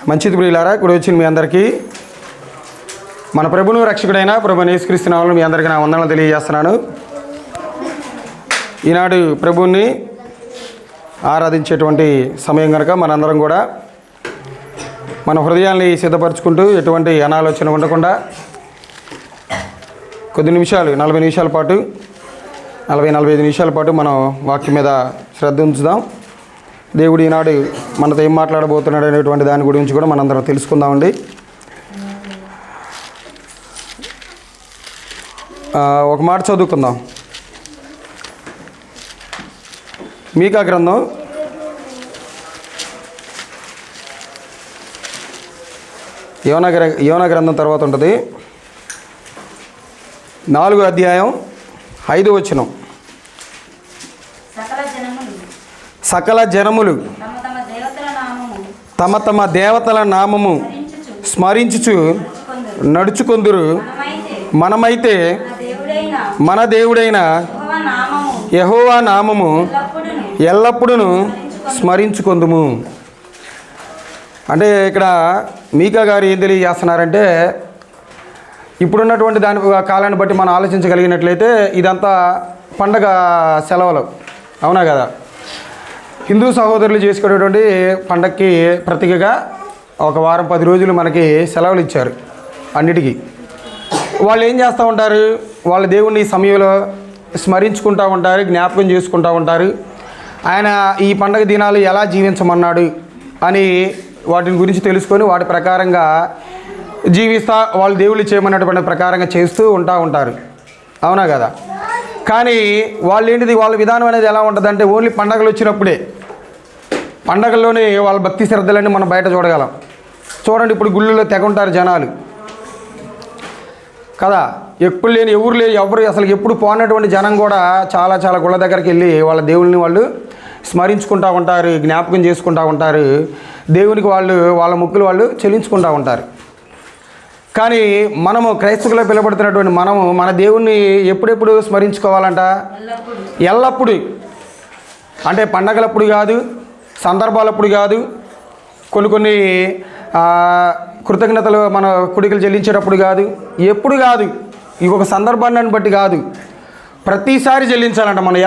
మంచిది ప్రియులారా, ఇప్పుడు వచ్చిన మీ అందరికీ మన ప్రభును రక్షకుడైన ప్రభుని యేసుక్రీస్తు నామములో మీ అందరికీ నా వందనాలు తెలియజేస్తున్నాను. ఈనాడు ప్రభువుని ఆరాధించేటువంటి సమయం కనుక మనందరం కూడా మన హృదయాల్ని సిద్ధపరచుకుంటూ ఎటువంటి అనాలోచన ఉండకుండా కొద్ది నిమిషాలు 40 నిమిషాల పాటు 45 నిమిషాల పాటు మనం వాక్యం మీద శ్రద్ధ ఉంచుదాం. దేవుడు ఈనాడు మనతో ఏం మాట్లాడబోతున్నాడు అనేటువంటి దాని గురించి కూడా మనందరం తెలుసుకుందామండి. ఒక మాట చదువుకుందాం. మీకా గ్రంథం 'యోనా గ్రంథం తర్వాత ఉంటుంది. 4వ అధ్యాయం 5వ వచనం. సకల జనములు తమ తమ దేవతల నామము స్మరించుచు నడుచుకొందురు. మనమైతే మన దేవుడైన యెహోవా నామము ఎల్లప్పుడూ స్మరించుకొందుము. అంటే ఇక్కడ మీకా గారు ఏం తెలియజేస్తున్నారంటే, ఇప్పుడున్నటువంటి దాని కాలాన్ని బట్టి మనం ఆలోచించగలిగినట్లయితే ఇదంతా పండగ సెలవులు, అవునా కదా? హిందూ సహోదరులు చేసుకునేటువంటి పండగకి ప్రతీకగా ఒక వారం 10 రోజులు మనకి సెలవులు ఇచ్చారు అన్నిటికీ. వాళ్ళు ఏం చేస్తూ ఉంటారు? వాళ్ళ దేవుణ్ణి ఈ సమయంలో స్మరించుకుంటూ ఉంటారు, జ్ఞాపకం చేసుకుంటూ ఉంటారు. ఆయన ఈ పండగ దినాలు ఎలా జీవించమన్నాడు అని వాటిని గురించి తెలుసుకొని వాటి ప్రకారంగా జీవిస్తూ వాళ్ళు దేవుళ్ళు చేయమన్నటువంటి ప్రకారంగా చేస్తూ ఉంటారు, అవునా కదా? కానీ వాళ్ళు ఏంటిది, వాళ్ళ విధానం అనేది ఎలా ఉంటుందంటే ఓన్లీ పండగలు వచ్చినప్పుడే, పండగల్లోనే వాళ్ళ భక్తి శ్రద్ధలన్నీ మనం బయట చూడగలం. చూడండి, ఇప్పుడు గుళ్ళలో తెగ ఉంటారు జనాలు కదా. ఎప్పుడు లేని ఎవరు అసలు ఎప్పుడు పోనటువంటి జనం కూడా చాలా గుళ్ళ దగ్గరికి వెళ్ళి వాళ్ళ దేవుళ్ళని వాళ్ళు స్మరించుకుంటూ ఉంటారు, జ్ఞాపకం చేసుకుంటూ ఉంటారు. దేవునికి వాళ్ళ మొక్కులు వాళ్ళు చెల్లించుకుంటూ ఉంటారు. కానీ మనము క్రైస్తవులో పిలువబడుతున్నటువంటి మనము మన దేవుణ్ణి ఎప్పుడెప్పుడు స్మరించుకోవాలంట? ఎల్లప్పుడు. అంటే పండగలప్పుడు కాదు, సందర్భాలప్పుడు కాదు, కొన్ని కృతజ్ఞతలు మన కుడికలు చెల్లించేటప్పుడు కాదు, ఎప్పుడు కాదు, ఇంకొక సందర్భాన్ని బట్టి కాదు, ప్రతిసారి చెల్లించాలంట. మనం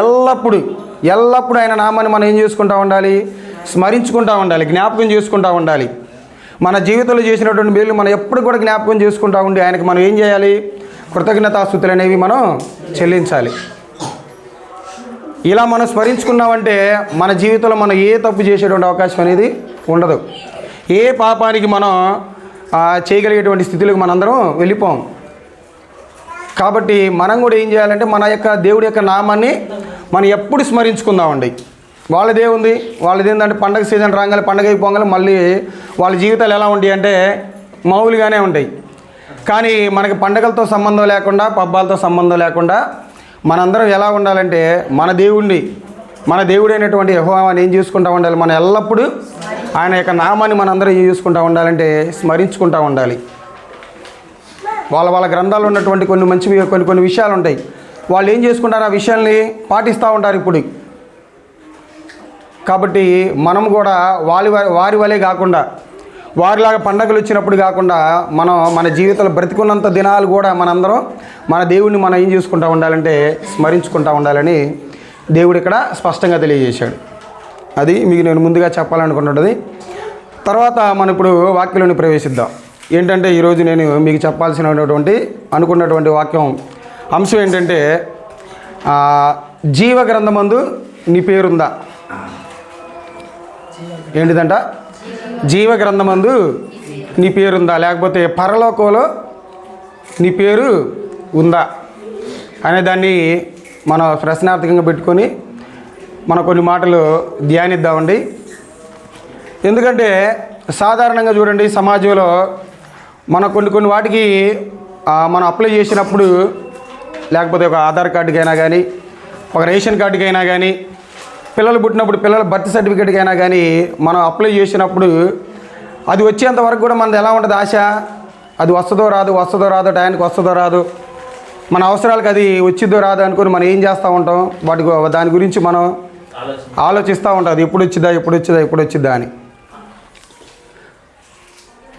ఎల్లప్పుడు ఆయన నామాన్ని మనం ఏం చేసుకుంటూ ఉండాలి? స్మరించుకుంటూ ఉండాలి, జ్ఞాపకం చేసుకుంటూ ఉండాలి. మన జీవితంలో చేసినటువంటి మేలు మనం ఎప్పుడు కూడా జ్ఞాపకం చేసుకుంటూ ఉండి ఆయనకి మనం ఏం చేయాలి? కృతజ్ఞతాస్తుతులు అనేవి మనం చెల్లించాలి. ఇలా మనం స్మరించుకున్నామంటే మన జీవితంలో మనం ఏ తప్పు చేసేటువంటి అవకాశం అనేది ఉండదు. ఏ పాపానికి మనం చేయగలిగేటువంటి స్థితిలోకి మనందరం వెళ్ళిపోం. కాబట్టి మనం కూడా ఏం చేయాలంటే మన యొక్క దేవుడి యొక్క నామాన్ని మనం ఎప్పుడు స్మరించుకుందామండి. వాళ్ళదేముంది, వాళ్ళదేంటంటే పండగ సీజన్ రాగానే, పండగ అయిపోగానే మళ్ళీ వాళ్ళ జీవితాలు ఎలా ఉంటాయి అంటే మామూలుగానే ఉంటాయి. కానీ మనకి పండగలతో సంబంధం లేకుండా, పబ్బాలతో సంబంధం లేకుండా మనందరం ఎలా ఉండాలంటే మన దేవుడైనటువంటి యెహోవాని ఏం చేసుకుంటూ ఉండాలి? మనం ఎల్లప్పుడూ ఆయన యొక్క నామాన్ని మనందరం ఏం చేసుకుంటూ ఉండాలంటే స్మరించుకుంటూ ఉండాలి. వాళ్ళ గ్రంథాలు ఉన్నటువంటి కొన్ని మంచి కొన్ని విషయాలు ఉంటాయి. వాళ్ళు ఏం చేసుకుంటారు? ఆ విషయాల్ని పాటిస్తూ ఉంటారు ఇప్పుడు. కాబట్టి మనం కూడా వారి వలే కాకుండా, వారిలాగా పండగలు వచ్చినప్పుడు కాకుండా మనం మన జీవితంలో బ్రతికున్నంత దినాలు కూడా మనందరం మన దేవుడిని మనం ఏం చేసుకుంటూ ఉండాలంటే స్మరించుకుంటూ ఉండాలని దేవుడు ఇక్కడ స్పష్టంగా తెలియజేశాడు. అది మీకు నేను ముందుగా చెప్పాలనుకున్నది. తర్వాత మనం ఇప్పుడు వాక్యంలోని ప్రవేశిద్దాం. ఏంటంటే ఈరోజు నేను మీకు అనుకున్నటువంటి వాక్యం అంశం ఏంటంటే, జీవ గ్రంథమందు నీ పేరుందా? ఏంటిదంట? జీవ గ్రంథమందు నీ పేరుందా, లేకపోతే పరలోకంలో నీ పేరు ఉందా అనే దాన్ని మనం ప్రశ్నార్థకంగా పెట్టుకొని మనం కొన్ని మాటలు ధ్యానిద్దామండి. ఎందుకంటే సాధారణంగా చూడండి, సమాజంలో మన కొన్ని వాటికి మనం అప్లై చేసినప్పుడు, లేకపోతే ఒక ఆధార్ కార్డుకైనా కానీ, ఒక రేషన్ కార్డుకైనా కానీ, పిల్లలు పుట్టినప్పుడు పిల్లల బర్త్ సర్టిఫికేట్కి అయినా కానీ మనం అప్లై చేసినప్పుడు అది వచ్చేంత వరకు కూడా మనది ఎలా ఉంటుంది? ఆశ. అది వస్తుందో రాదో, టైంకి వస్తుందో రాదో, మన అవసరాలకు అది వచ్చిద్దో రాదో అనుకుని మనం ఏం చేస్తూ ఉంటాం? దాని గురించి మనం ఆలోచిస్తూ ఉంటుంది, ఎప్పుడు వచ్చిద్దా అని.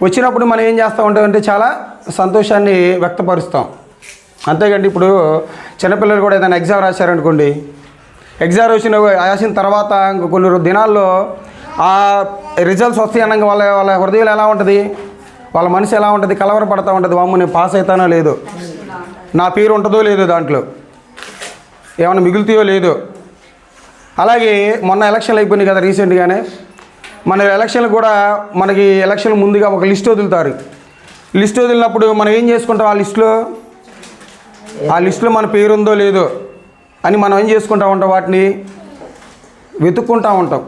వచ్చినప్పుడు మనం ఏం చేస్తూ ఉంటామంటే చాలా సంతోషాన్ని వ్యక్తపరుస్తాం. అంతేకండి, ఇప్పుడు చిన్నపిల్లలు కూడా ఏదైనా ఎగ్జామ్ రాశారనుకోండి, ఎగ్జామ్ రాసిన తర్వాత ఇంక కొన్ని దినాల్లో ఆ రిజల్ట్స్ వస్తాయి అనగా వాళ్ళ హృదయాలు ఎలా ఉంటుంది, వాళ్ళ మనసు ఎలా ఉంటుంది, కలవరపడతా ఉంటుంది. వామ్మ నేను పాస్ అవుతానో లేదో, నా పేరు ఉంటుందో లేదో, దాంట్లో ఏమైనా మిగులుతాయో లేదో. అలాగే మొన్న ఎలక్షన్లు అయిపోయినాయి కదా రీసెంట్గానే. మన ఎలక్షన్లు కూడా మనకి ఎలక్షన్ ముందుగా ఒక లిస్ట్ వదులుతారు. లిస్ట్ వదిలినప్పుడు మనం ఏం చేసుకుంటాం, ఆ లిస్టులో మన పేరు ఉందో లేదో అని మనం ఏం చేసుకుంటూ ఉంటాం, వాటిని వెతుక్కుంటూ ఉంటాం.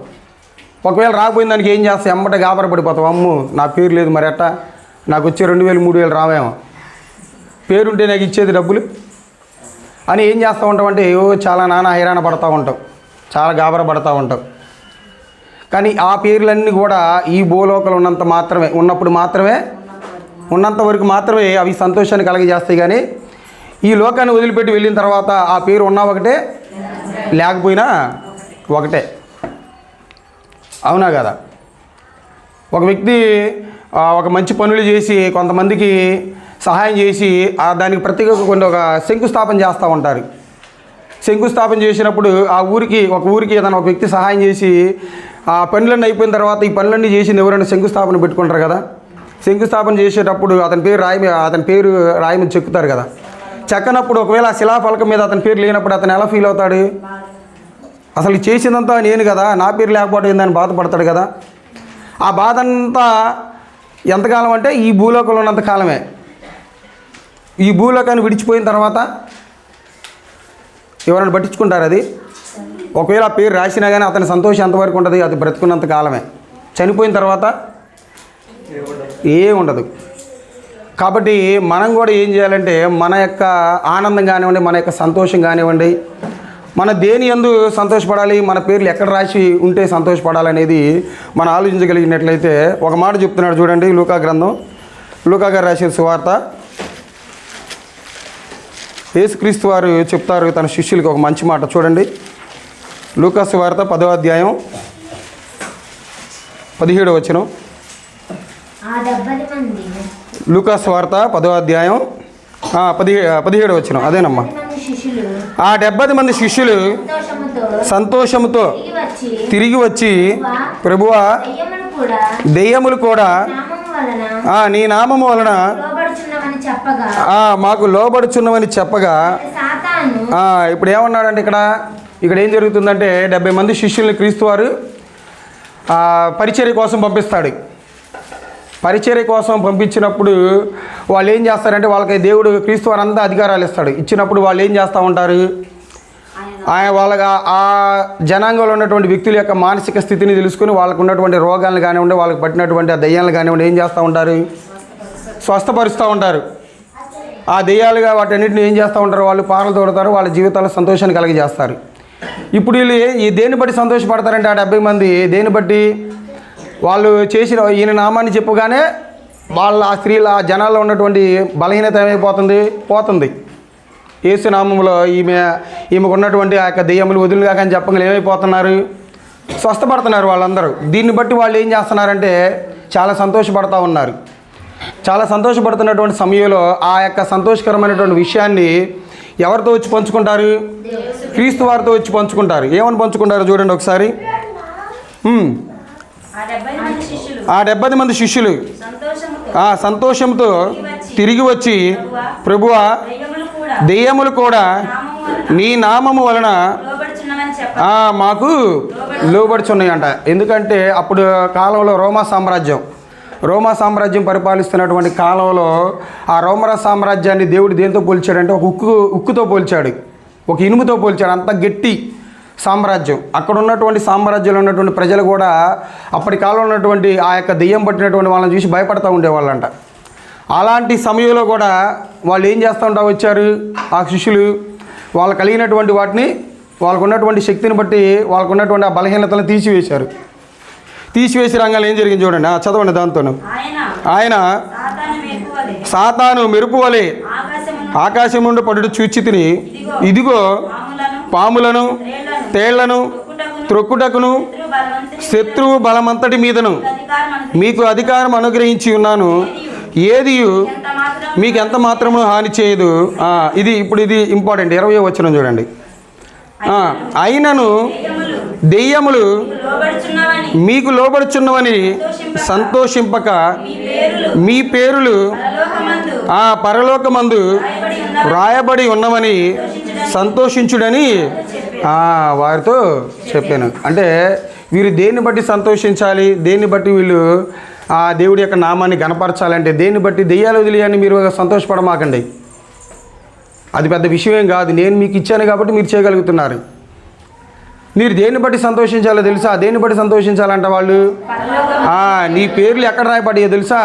ఒకవేళ రాకపోయిన దానికి ఏం చేస్తాం, ఎమ్మటే గాబరపడిపోతాం. అమ్ము నా పేరు లేదు, మరి ఎట్టా నాకు వచ్చే 2000 3000 రావేమో, పేరుంటే నాకు ఇచ్చేది డబ్బులు అని ఏం చేస్తూ ఉంటామంటే చాలా హైరాణ పడుతూ ఉంటాం, చాలా గాబర పడుతూ ఉంటాం. కానీ ఆ పేర్లన్నీ కూడా ఈ భూలోకంలో ఉన్నంత వరకు మాత్రమే అవి సంతోషాన్ని కలిగజేస్తాయి. కానీ ఈ లోకాన్ని వదిలిపెట్టి వెళ్ళిన తర్వాత ఆ పేరు ఉన్నా ఒకటే, లేకపోయినా ఒకటే. అవునా కదా? ఒక వ్యక్తి ఒక మంచి పనులు చేసి కొంతమందికి సహాయం చేసి దానికి ప్రత్యేకంగా కొన్ని ఒక శంకుస్థాపన చేస్తూ ఉంటారు. శంకుస్థాపన చేసినప్పుడు ఒక ఊరికి ఏదైనా ఒక వ్యక్తి సహాయం చేసి ఆ పనులన్నీ అయిపోయిన తర్వాత ఈ పనులన్నీ చేసి ఎవరైనా శంకుస్థాపన పెట్టుకుంటారు కదా. శంకుస్థాపన చేసేటప్పుడు అతని పేరు రాయి మీద చెక్కుతారు కదా. చెక్కనప్పుడు ఒకవేళ ఆ శిలాఫలకం మీద అతని పేరు లేనప్పుడు అతను ఎలా ఫీల్ అవుతాడు? అసలు చేసిందంతా నేను కదా, నా పేరు లేకపోవడం ఏందని బాధపడతాడు కదా. ఆ బాధ అంతా ఎంతకాలం అంటే ఈ భూలోకంలో ఉన్నంత కాలమే. ఈ భూలోకాన్ని విడిచిపోయిన తర్వాత ఎవరైనా పట్టించుకుంటారు అది? ఒకవేళ ఆ పేరు రాసినా కానీ అతని సంతోషం ఎంతవరకు ఉంటుంది? అది బ్రతుకున్నంత కాలమే. చనిపోయిన తర్వాత ఏం ఉండదు. కాబట్టి మనం కూడా ఏం చేయాలంటే మన యొక్క ఆనందం కానివ్వండి, మన యొక్క సంతోషం కానివ్వండి, మన దేని యందు సంతోషపడాలి, మన పేర్లు ఎక్కడ రాసి ఉంటే సంతోషపడాలనేది మనం ఆలోచించగలిగినట్లయితే ఒక మాట చెప్తున్నాడు చూడండి. లూకా గ్రంథం, లూకా గారు రాసిన సువార్త. యేసుక్రీస్తు వారు చెప్తారు తన శిష్యులకి ఒక మంచి మాట చూడండి. లూకా సువార్త 10వ అధ్యాయం 17వ వచనం. లూకా సువార్త 10వ అధ్యాయం 17వ వచనం. అదేనమ్మా. ఆ 70 మంది శిష్యులు సంతోషముతో తిరిగి వచ్చి, ప్రభువా, దెయ్యములు కూడా నీ నామము వలన మాకు లోబడుచున్నవని చెప్పగా, ఇప్పుడు ఏమన్నాడంటే ఇక్కడ ఏం జరుగుతుందంటే 70 మంది శిష్యుల్ని క్రీస్తు వారు పరిచర్య కోసం పంపిస్తాడు. పరిచర్య కోసం పంపించినప్పుడు వాళ్ళు ఏం చేస్తారంటే, వాళ్ళకి దేవుడు క్రీస్తు వారు అంతా అధికారాలు ఇస్తాడు. ఇచ్చినప్పుడు వాళ్ళు ఏం చేస్తూ ఉంటారు, వాళ్ళకి ఆ జనాంగంలో ఉన్నటువంటి వ్యక్తుల యొక్క మానసిక స్థితిని తెలుసుకుని వాళ్ళకు ఉన్నటువంటి రోగాలను కానివ్వండి, వాళ్ళకి పట్టినటువంటి ఆ దయ్యాలను కానివ్వండి ఏం చేస్తూ ఉంటారు, స్వస్థపరుస్తూ ఉంటారు. ఆ దెయ్యాలుగా వాటన్నిటిని ఏం చేస్తూ ఉంటారు, వాళ్ళు పాటలు తోడతారు, వాళ్ళ జీవితాల్లో సంతోషాన్ని కలిగజేస్తారు. ఇప్పుడు వీళ్ళు దేన్ని బట్టి సంతోషపడతారంటే, ఆ 70 మంది దేన్ని బట్టి, వాళ్ళు చేసిన ఈయన నామాన్ని చెప్పగానే వాళ్ళ ఆ స్త్రీల ఆ జనాల్లో ఉన్నటువంటి బలహీనత పోతుంది. యేసు నామంలో ఈమెకు ఉన్నటువంటి ఆ యొక్క దెయ్యములు వదులుగా కానీ చెప్పగా ఏమైపోతున్నారు, స్వస్థపడుతున్నారు వాళ్ళందరూ. దీన్ని బట్టి వాళ్ళు ఏం చేస్తున్నారంటే చాలా సంతోషపడుతూ ఉన్నారు. చాలా సంతోషపడుతున్నటువంటి సమయంలో ఆ యొక్క సంతోషకరమైనటువంటి విషయాన్ని ఎవరితో వచ్చి పంచుకుంటారు, క్రీస్తు వారితో వచ్చి పంచుకుంటారు. ఏమని పంచుకుంటారు చూడండి ఒకసారి. ఆ 70 మంది శిష్యులు సంతోషంతో తిరిగి వచ్చి, ప్రభువా, దెయ్యములు కూడా నీ నామము వలన మాకు లోబడుచున్నాయంట. ఎందుకంటే అప్పుడు కాలంలో రోమా సామ్రాజ్యం పరిపాలిస్తున్నటువంటి కాలంలో ఆ రోమర సామ్రాజ్యాన్ని దేవుడు దేంతో పోల్చాడంటే ఒక ఉక్కుతో పోల్చాడు, ఒక ఇనుముతో పోల్చాడు. అంత గట్టి సామ్రాజ్యం. అక్కడ ఉన్నటువంటి సామ్రాజ్యంలో ఉన్నటువంటి ప్రజలు కూడా అప్పటి కాలంలో ఉన్నటువంటి ఆ యొక్క దెయ్యం పట్టినటువంటి వాళ్ళని చూసి భయపడుతూ ఉండేవాళ్ళంట. అలాంటి సమయంలో కూడా వాళ్ళు ఏం చేస్తూ వచ్చారు, ఆ శిష్యులు వాళ్ళు కలిగినటువంటి వాటిని, వాళ్ళకు ఉన్నటువంటి శక్తిని బట్టి వాళ్ళకు ఉన్నటువంటి ఆ బలహీనతలను తీసివేసి రంగాలు ఏం జరిగింది చూడండి. చదవండి. దాంతోను ఆయన సాతాను మెరుపు వలె ఆకాశం నుండి పడుడు చూచి తిని, ఇదిగో పాములను తేళ్లను త్రొక్కుటకును శత్రువు బలమంతటి మీదను మీకు అధికారం అనుగ్రహించి ఉన్నాను, ఏది మీకు ఎంత మాత్రము హాని చేయదు. ఇది ఇంపార్టెంట్. 20వ వచనం చూడండి. అయినను దెయ్యములు మీకు లోబడుచున్నవని సంతోషింపక మీ పేరులు పరలోకమందు వ్రాయబడి ఉన్నవని సంతోషించుడని వారితో చెప్పాను. అంటే వీరు దేన్ని బట్టి సంతోషించాలి, దేన్ని బట్టి వీళ్ళు ఆ దేవుడి యొక్క నామాన్ని గణపరచాలంటే దేన్ని బట్టి దెయ్యాలు వదిలేయని మీరు సంతోషపడమాకండి. అది పెద్ద విషయం కాదు. నేను మీకు ఇచ్చాను కాబట్టి మీరు చేయగలుగుతున్నారు. మీరు దేన్ని బట్టి సంతోషించాలో తెలుసా? దేన్ని బట్టి సంతోషించాలంట వాళ్ళు? నీ పేర్లు ఎక్కడ రాయబడ్డాయో తెలుసా?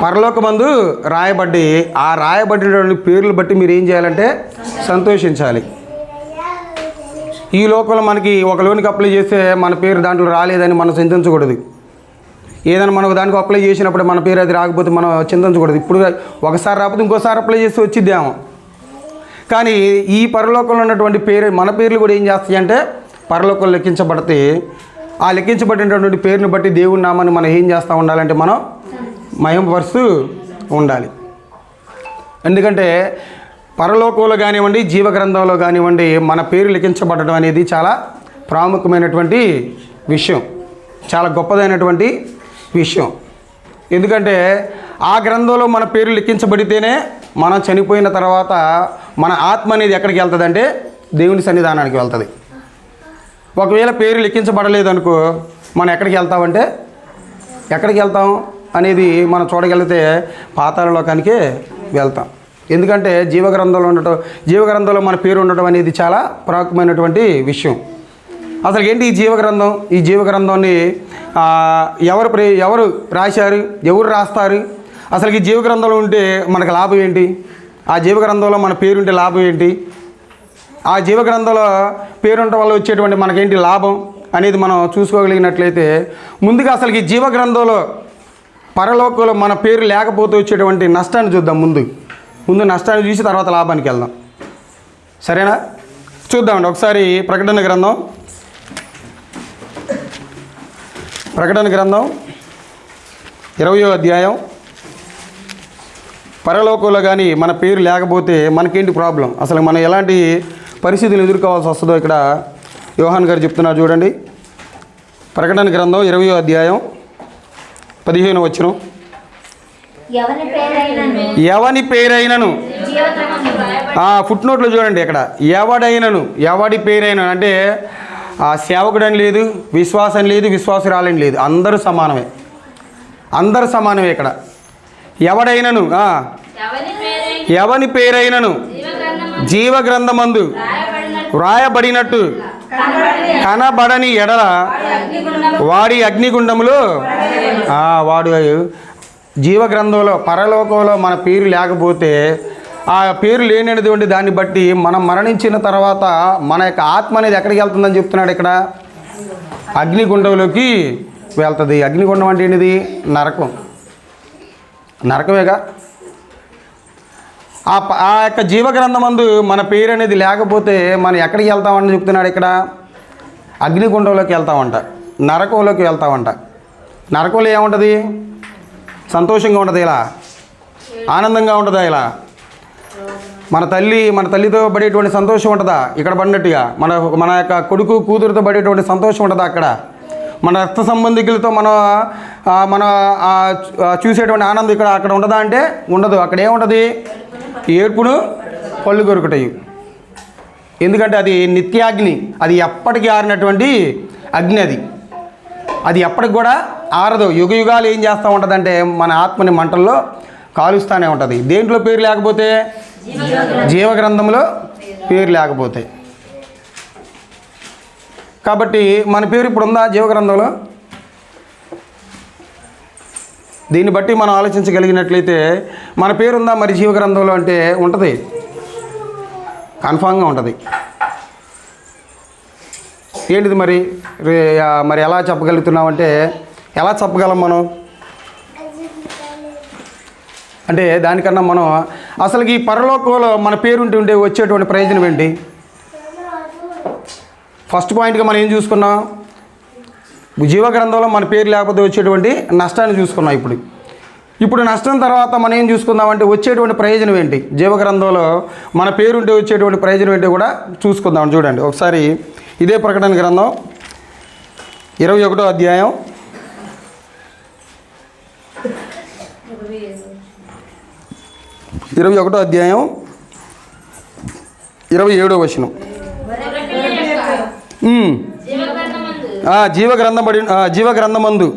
పరలోకమందు రాయబడ్డాయి. ఆ రాయబడిన పేర్లు బట్టి మీరు ఏం చేయాలంటే సంతోషించాలి. ఈ లోకంలో మనకి ఒక లోనికి అప్లై చేస్తే మన పేరు దాంట్లో రాలేదని మనం చింతించకూడదు. ఏదైనా మనకు దానికి అప్లై చేసినప్పుడు మన పేరు అది రాకపోతే మనం చింతించకూడదు. ఇప్పుడు ఒకసారి రాకపోతే ఇంకోసారి అప్లై చేస్తే వచ్చిద్దాము. కానీ ఈ పరలోకంలో ఉన్నటువంటి మన పేర్లు కూడా ఏం చేస్తాయి అంటే పరలోకంలో లెక్కించబడతాయి. ఆ లెక్కించబడినటువంటి పేరుని బట్టి దేవుడి నామాన్ని మనం ఏం చేస్తూ ఉండాలంటే మనం మహిమపరుస్తూ ఉండాలి. ఎందుకంటే పరలోకంలో కానివ్వండి, జీవగ్రంథంలో కానివ్వండి, మన పేరు లిఖించబడడం అనేది చాలా ప్రాముఖ్యమైనటువంటి విషయం, చాలా గొప్పదైనటువంటి విషయం. ఎందుకంటే ఆ గ్రంథంలో మన పేరు లిఖించబడితేనే మనం చనిపోయిన తర్వాత మన ఆత్మ అనేది ఎక్కడికి వెళ్తుందంటే దేవుని సన్నిధానానికి వెళ్తుంది. ఒకవేళ పేరు లిఖించబడలేదనుకో మనం ఎక్కడికి వెళ్తామంటే ఎక్కడికి వెళ్తాం అనేది మనం చూడగలిగితే పాతాళ లోకానికే వెళ్తాం. ఎందుకంటే జీవగ్రంథంలో మన పేరు ఉండటం అనేది చాలా ప్రాముఖ్యమైనటువంటి విషయం. అసలు ఏంటి ఈ జీవగ్రంథం? ఈ జీవగ్రంథాన్ని ఎవరు రాశారు, ఎవరు రాస్తారు? అసలు ఈ జీవగ్రంథంలో ఉంటే మనకు లాభం ఏంటి? ఆ జీవగ్రంథంలో మన పేరుంటే లాభం ఏంటి? ఆ జీవగ్రంథంలో పేరుండటం వల్ల వచ్చేటువంటి మనకేంటి లాభం అనేది మనం చూసుకోగలిగినట్లయితే, ముందుగా అసలు ఈ జీవగ్రంథంలో పరలోకంలో మన పేరు లేకపోతే వచ్చేటువంటి నష్టాన్ని చూద్దాం. ముందు నష్టాన్ని చూసి తర్వాత లాభానికి వెళ్దాం. సరేనా? చూద్దామండి ఒకసారి ప్రకటన గ్రంథం 20వ అధ్యాయం. పరలోకంలో కానీ మన పేరు లేకపోతే మనకేంటి ప్రాబ్లం, అసలు మనం ఎలాంటి పరిస్థితులు ఎదుర్కోవాల్సి వస్తుందో ఇక్కడ యోహాన్ గారు చెప్తున్నారు చూడండి. ప్రకటన గ్రంథం 20వ అధ్యాయం 15వ వచనం. ఎవని పేరైనను ఫుట్ నోట్లో చూడండి. ఇక్కడ ఎవడి పేరైనను అంటే ఆ సేవకుడని లేదు, విశ్వాసం లేదు, విశ్వాసురాలని లేదు, అందరూ సమానమే. ఇక్కడ ఎవడైనను ఎవని పేరైనను జీవగ్రంథమందు వ్రాయబడినట్టు కనబడని ఎడల వాడి అగ్నిగుండములో వాడు జీవగ్రంథంలో పరలోకంలో మన పేరు లేకపోతే ఆ పేరు లేనటువంటి దాన్ని బట్టి మనం మరణించిన తర్వాత మన యొక్క ఆత్మ అనేది ఎక్కడికి వెళ్తుందని చెప్తున్నాడు ఇక్కడ? అగ్నిగుండంలోకి వెళ్తుంది. అగ్నిగుండం అంటే ఏంటిది? నరకమేగా. ఆ యొక్క జీవగ్రంథమందు మన పేరు అనేది లేకపోతే మనం ఎక్కడికి వెళ్తామని చెప్తున్నాడు ఇక్కడ? అగ్నిగుండంలోకి వెళ్తామంట, నరకంలోకి వెళ్తామంట. నరకంలో ఏముంటుంది? సంతోషంగా ఉంటుంది, ఇలా ఆనందంగా ఉంటుందా? ఇలా మన తల్లితో పడేటువంటి సంతోషం ఉంటుందా? ఇక్కడ పడినట్టుగా మన యొక్క కొడుకు కూతురుతో పడేటువంటి సంతోషం ఉంటుందా? అక్కడ మన రక్త సంబంధికులతో మన చూసేటువంటి ఆనందం అక్కడ ఉండదా అంటే ఉండదు. అక్కడ ఏముంటుంది? ఏర్పును పళ్ళు కొరుకుతాయి. ఎందుకంటే అది నిత్యాగ్ని, అది ఎప్పటికీ ఆరినటువంటి అగ్ని. అది ఎప్పటికి కూడా ఆరదు. యుగాలు ఏం చేస్తూ ఉంటుందంటే మన ఆత్మని మంటల్లో కాలుస్తూనే ఉంటుంది. దేంట్లో పేరు లేకపోతే? జీవగ్రంథంలో పేరు లేకపోతే. కాబట్టి మన పేరు ఇప్పుడు ఉందా జీవగ్రంథంలో? దీన్ని బట్టి మనం ఆలోచించగలిగినట్లయితే మన పేరు ఉందా మరి జీవగ్రంథంలో అంటే ఉంటుంది, కన్ఫామ్గా ఉంటుంది. ఏంటిది మరి ఎలా చెప్పగలుగుతున్నామంటే ఎలా చెప్పగలం మనం అంటే దానికన్నా మనం అసలు ఈ పరలోకంలో మన పేరుంటుంటే వచ్చేటువంటి ప్రయోజనం ఏంటి? ఫస్ట్ పాయింట్గా మనం ఏం చూసుకున్నాం? జీవగ్రంథంలో మన పేరు లేకపోతే వచ్చేటువంటి నష్టాన్ని చూసుకున్నాం. ఇప్పుడు నష్టం తర్వాత మనం ఏం చూసుకుందామంటే వచ్చేటువంటి ప్రయోజనం ఏంటి, జీవగ్రంథంలో మన పేరుంటే వచ్చేటువంటి ప్రయోజనం ఏంటి కూడా చూసుకుందాం. చూడండి ఒకసారి ఇదే ప్రకటన గ్రంథం 21వ అధ్యాయం 27వ వచనం. జీవగ్రంథమందు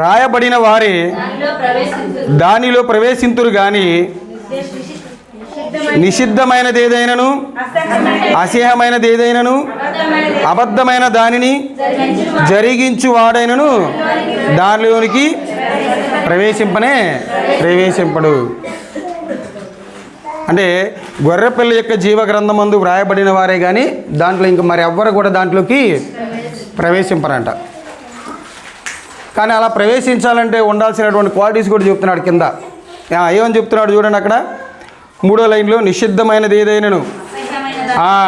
రాయబడిన వారే దానిలో ప్రవేశింతురు గాని నిషిద్ధమైనదేదైనను అసహ్యమైనదేదైనను అబద్ధమైన దానిని జరిగించువాడైనను దానిలోనికి ప్రవేశింపడు. అంటే గొర్రెపిల్ల యొక్క జీవగ్రంథమందు వ్రాయబడిన వారే కానీ దాంట్లో ఇంక మరి ఎవ్వరు కూడా దాంట్లోకి ప్రవేశింపరంట. కానీ అలా ప్రవేశించాలంటే ఉండాల్సినటువంటి క్వాలిటీస్ కూడా చెప్తున్నాడు కింద. ఏమని చెప్తున్నాడు చూడండి అక్కడ 3వ లైన్లో, నిషిద్ధమైనది ఏదైనాను.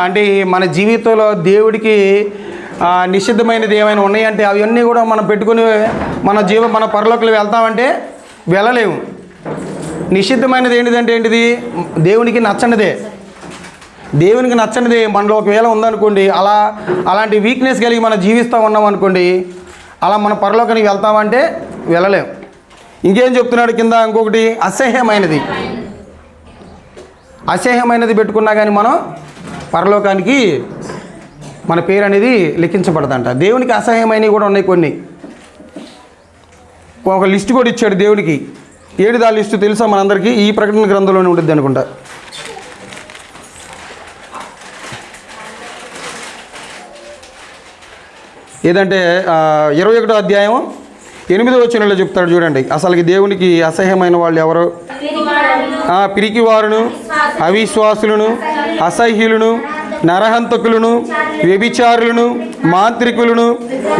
అంటే మన జీవితంలో దేవుడికి నిషిద్ధమైనది ఏమైనా ఉన్నాయంటే అవన్నీ కూడా మనం పెట్టుకుని మన పరలోకంలో వెళ్తామంటే వెళ్ళలేము. నిషిద్ధమైనది ఏంటిది, దేవునికి నచ్చనిదే. మనలో ఒకవేళ ఉందనుకోండి, అలాంటి వీక్నెస్ కలిగి మనం జీవిస్తూ ఉన్నాం అనుకోండి, అలా మన పరలోకానికి వెళ్తామంటే వెళ్ళలేం. ఇంకేం చెప్తున్నాడు కింద, ఇంకొకటి అసహ్యమైనది పెట్టుకున్నా కానీ మనం పరలోకానికి మన పేరు అనేది లెక్కించబడదంట. దేవునికి అసహ్యమైనవి కూడా ఉన్నాయి కొన్ని. ఒక లిస్ట్ కూడా ఇచ్చాడు దేవునికి. ఏడుదా లిస్టు తెలుసా మనందరికీ? ఈ ప్రకటన గ్రంథంలోనే ఉంటుంది అనుకుంటా. ఏదంటే 21వ అధ్యాయం 8వ వచనంలో చెప్తాడు చూడండి. అసలుకి దేవునికి అసహ్యమైన వాళ్ళు ఎవరు? పిరికివారును, అవిశ్వాసులను, అసహ్యులను, నరహంతకులను, వ్యభిచారులను, మాంత్రికులను,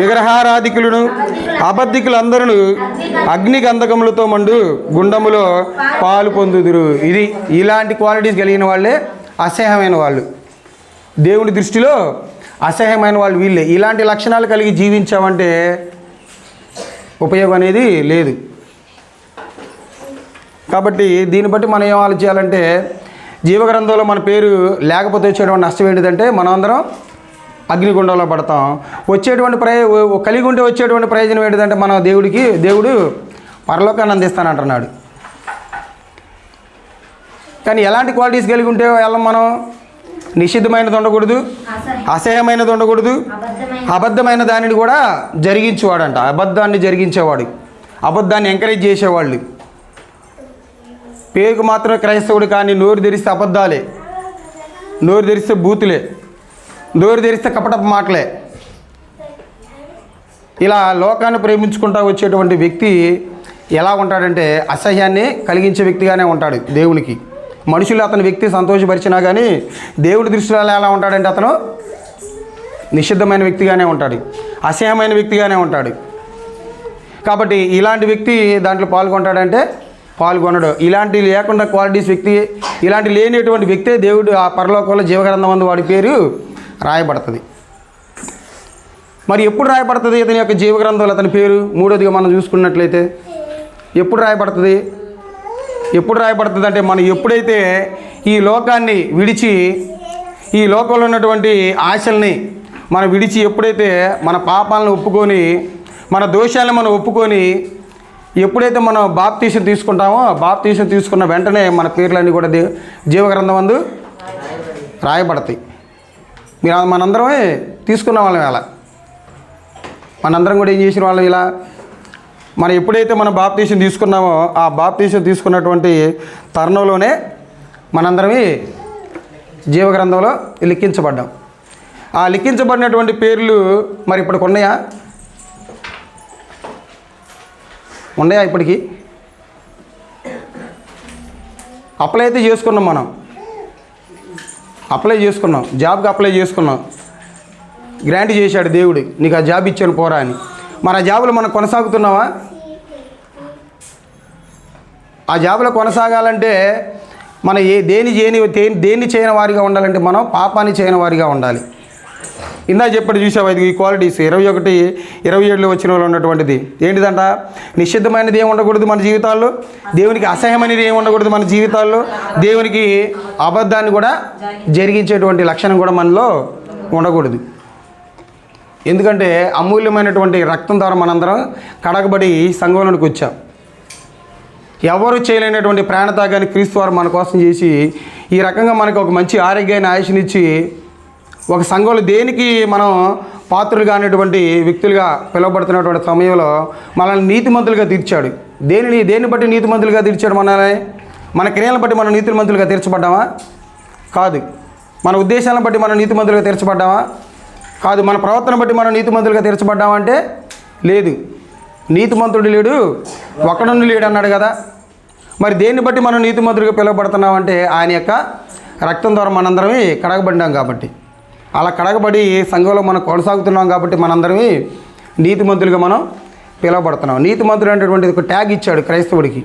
విగ్రహారాధికులను, అబద్ధికులందరూ అగ్ని గంధకములతో మండు గుండములో పాలు పొందుదురు. ఇలాంటి క్వాలిటీస్ కలిగిన వాళ్ళే అసహ్యమైన వాళ్ళు. దేవుని దృష్టిలో అసహ్యమైన వాళ్ళు వీళ్ళే. ఇలాంటి లక్షణాలు కలిగి జీవించామంటే ఉపయోగం అనేది లేదు. కాబట్టి దీన్ని బట్టి మనం ఏం ఆలోచించాలంటే, జీవగ్రంథంలో మన పేరు లేకపోతే వచ్చేటువంటి నష్టం ఏంటిదంటే మనం అందరం అగ్నిగుండంలో పడతాం. కలిగి ఉంటే వచ్చేటువంటి ప్రయోజనం ఏంటిదంటే మన దేవుడు పరలోకాన్ని అందిస్తానంటున్నాడు. కానీ ఎలాంటి క్వాలిటీస్ కలిగి ఉంటే వెళ్ళం మనం? నిషిద్ధమైనది ఉండకూడదు, అసహ్యమైనది ఉండకూడదు, అబద్ధమైన దానిని కూడా జరిగించేవాడంట. అబద్ధాన్ని జరిగించేవాడు, అబద్ధాన్ని ఎంకరేజ్ చేసేవాళ్ళు. పేరుకు మాత్రమే క్రైస్తవుడు, కానీ నోరు తెరిస్తే అబద్ధాలే, నోరు తెరిస్తే బూతులే, నోరు తెరిస్తే కపటపు మాటలే. ఇలా లోకాన్ని ప్రేమించుకుంటూ వచ్చేటువంటి వ్యక్తి ఎలా ఉంటాడంటే అసహ్యాన్ని కలిగించే వ్యక్తిగానే ఉంటాడు దేవునికి. మనుషులు అతని వ్యక్తి సంతోషపరిచినా కానీ దేవుడి దృష్టిలో ఎలా ఉంటాడంటే అతను నిషిద్ధమైన వ్యక్తిగానే ఉంటాడు, అసహ్యమైన వ్యక్తిగానే ఉంటాడు. కాబట్టి ఇలాంటి వ్యక్తి దాంట్లో పాల్గొంటాడంటే పాల్గొనడు. ఇలాంటి లేకుండా క్వాలిటీస్ వ్యక్తి, ఇలాంటి లేనిటువంటి వ్యక్తే దేవుడు ఆ పరలోకంలో జీవగ్రంథమందు వాడి పేరు రాయబడుతుంది. మరి ఎప్పుడు రాయబడుతుంది ఇతని యొక్క జీవగ్రంథంలో అతని పేరు? 3వదిగా మనం చూసుకున్నట్లయితే ఎప్పుడు రాయబడుతుంది అంటే మనం ఎప్పుడైతే ఈ లోకాన్ని విడిచి, ఈ లోకంలో ఉన్నటువంటి ఆశల్ని మనం విడిచి, ఎప్పుడైతే మన పాపాలను ఒప్పుకొని, మన దోషాలను మనం ఒప్పుకొని, ఎప్పుడైతే మనం బాప్తీసం తీసుకుంటామో, బాప్తీసం తీసుకున్న వెంటనే మన పేర్లన్నీ కూడా జీవగ్రంథమందు రాయబడతాయి. మనందరమే తీసుకున్న వాళ్ళం. ఇలా మనందరం కూడా ఏం చేసిన వాళ్ళం? ఇలా మనం ఎప్పుడైతే మనం బాప్తీసం తీసుకున్నామో ఆ బాప్తీసం తీసుకున్నటువంటి తరుణంలోనే మనందరమే జీవగ్రంథంలో లిఖించబడ్డాం. ఆ లిఖించబడినటువంటి పేర్లు మరి ఇప్పటికి ఉన్నాయా ఇప్పటికి? అప్లై అయితే చేసుకున్నాం, మనం అప్లై చేసుకున్నాం, జాబ్కి అప్లై చేసుకున్నాం, గ్రాంట్ చేశాడు దేవుడు, నీకు ఆ జాబ్ ఇచ్చాను పోరా అని. మన జాబులో మనం కొనసాగుతున్నావా? ఆ జాబులో కొనసాగాలంటే మన దేన్ని చేయని వారిగా ఉండాలంటే మనం పాపాన్ని చేయని వారిగా ఉండాలి. ఇందా చెప్పాడు చూసావా, ఇది ఈ క్వాలిటీస్ 21, 27లో వచ్చిన వాళ్ళు ఉన్నటువంటిది ఏంటిదంట? నిషిద్ధమైనది ఏమి ఉండకూడదు మన జీవితాల్లో, దేవునికి అసహ్యమైనది ఏమి ఉండకూడదు మన జీవితాల్లో, దేవునికి అబద్ధాన్ని కూడా జరిగించేటువంటి లక్షణం కూడా మనలో ఉండకూడదు. ఎందుకంటే అమూల్యమైనటువంటి రక్తం ద్వారా మనందరం కడగబడి సంఘంలోనికి వచ్చాం. ఎవరు చేయలేనటువంటి ప్రాణత్యాగాన్ని క్రీస్తు వారు మన కోసం చేసి ఈ రకంగా మనకు ఒక మంచి ఆరోగ్యాన్ని ఆయుష్నిచ్చి ఒక సంఘంలో దేనికి మనం పాత్రులుగా అనేటువంటి వ్యక్తులుగా పిలువబడుతున్నటువంటి సమయంలో మనల్ని నీతిమంతులుగా తీర్చాడు. దేన్ని బట్టి నీతిమంతులుగా తీర్చాడు? మనల్ని మన క్రియలను బట్టి మనం నీతిమంతులుగా తీర్చబడ్డామా? కాదు. మన ఉద్దేశాలను బట్టి మనం నీతిమంతులుగా తీర్చబడ్డామా? కాదు. మన ప్రవర్తన బట్టి మనం నీతిమంతులుగా తీర్చబడ్డామా అంటే లేదు. నీతిమంతుడు లేడు, ఒకడును లేడు అన్నాడు కదా. మరి దేన్ని బట్టి మనం నీతిమంతులుగా పిలువబడుతున్నామంటే ఆయన యొక్క రక్తం ద్వారా మనందరమే కడగబడినాం కాబట్టి. అలా కడగబడి సంఘంలో మనం కొనసాగుతున్నాం కాబట్టి మనందరమే నీతిమంతులుగా మనం పిలువబడుతున్నాం. నీతిమంతుడు అనేటువంటిది ఒక ట్యాగ్ ఇచ్చాడు క్రైస్తవుడికి.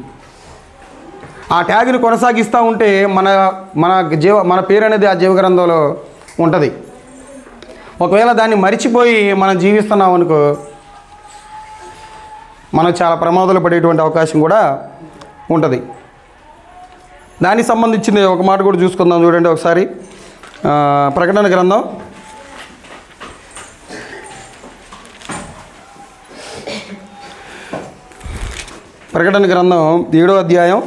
ఆ ట్యాగ్ని కొనసాగిస్తూ ఉంటే మన పేరు అనేది ఆ జీవగ్రంథంలో ఉంటుంది. ఒకవేళ దాన్ని మరిచిపోయి మనం జీవిస్తున్నాం అనుకో, మనం చాలా ప్రమాదాలు పడేటువంటి అవకాశం కూడా ఉంటుంది. దానికి సంబంధించిన ఒక మాట కూడా చూసుకుందాం. చూడండి ఒకసారి ప్రకటన గ్రంథం 7వ అధ్యాయం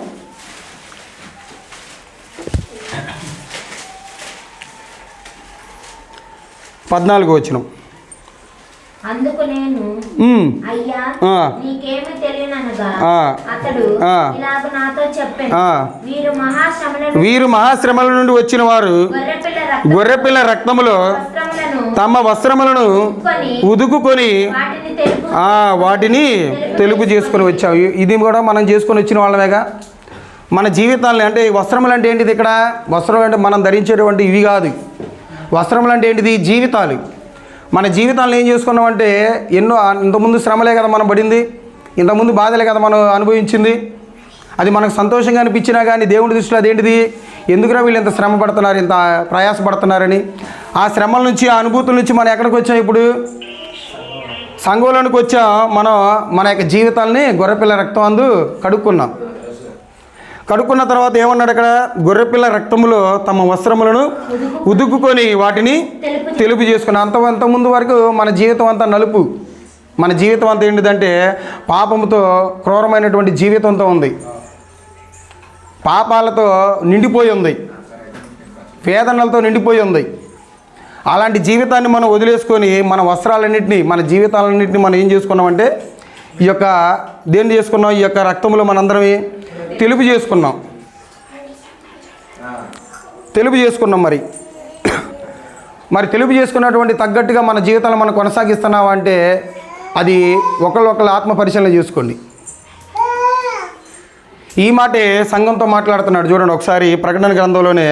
14వ వచనం. అందుకు నేను అయ్యా నీకేమి తెలియననగా అతడు ఇలాగ నాతో చెప్పెను, వీరు మహాశ్రమల నుండి వచ్చిన వారు గొర్రెపిల్ల రక్తములో తమ వస్త్రములను ఉదుకుకొని వాటిని తెలుపు చేసుకొని వచ్చాం. ఇది కూడా మనం చేసుకొని వచ్చిన వాళ్ళమేగా. మన జీవితాలని అంటే వస్త్రములు అంటే ఏంటిది? ఇక్కడ వస్త్రములు అంటే మనం ధరించేటువంటి ఇవి కాదు. వస్త్రములు అంటే ఏంటిది? జీవితాలు. మన జీవితాలను ఏం చేసుకున్నామంటే ఇంతకుముందు శ్రమలే కదా మనం పడింది, ఇంతకుముందు బాధలే కదా మనం అనుభవించింది. అది మనకు సంతోషంగా అనిపించినా కానీ దేవుడి దృష్టిలో అదేంటిది? ఎందుకురా వీళ్ళు ఇంత శ్రమ పడుతున్నారు, ఇంత ప్రయాసపడుతున్నారని. ఆ శ్రమల నుంచి, ఆ అనుభూతుల నుంచి మనం ఎక్కడికి వచ్చాం? ఇప్పుడు సంఘంలోనికి వచ్చాం. మనం మన యొక్క జీవితాలని గొర్రెపిల్ల రక్తం అందు కడుక్కున్నాం. కడుక్కున్న తర్వాత ఏమన్నాడు అక్కడ? గొర్రెపిల్ల రక్తములో తమ వస్త్రములను ఉదుకుకొని వాటిని తెలుపు చేసుకున్నాం. అంతకుముందు వరకు మన జీవితం అంతా నలుపు. మన జీవితం అంతా ఏంటిదంటే పాపముతో, క్రూరమైనటువంటి జీవితంతో ఉంది, పాపాలతో నిండిపోయి ఉంది, వేదనలతో నిండిపోయి ఉంది. అలాంటి జీవితాన్ని మనం వదిలేసుకొని మన వస్త్రాలన్నింటినీ, మన జీవితాలన్నింటినీ మనం ఏం చేసుకున్నామంటే ఈ యొక్క దేన్ని చేసుకున్నాం? ఈ యొక్క రక్తంలో మనందరమే తెలుపు చేసుకున్నాం. మరి తెలుపు చేసుకున్నటువంటి తగ్గట్టుగా మన జీవితాలను మనం కొనసాగిస్తున్నాం అంటే అది ఒకళ్ళు ఆత్మ పరిశీలన చేసుకోండి. ఈ మాటే సంఘంతో మాట్లాడుతున్నాడు. చూడండి ఒకసారి ప్రకటన గ్రంథంలోనే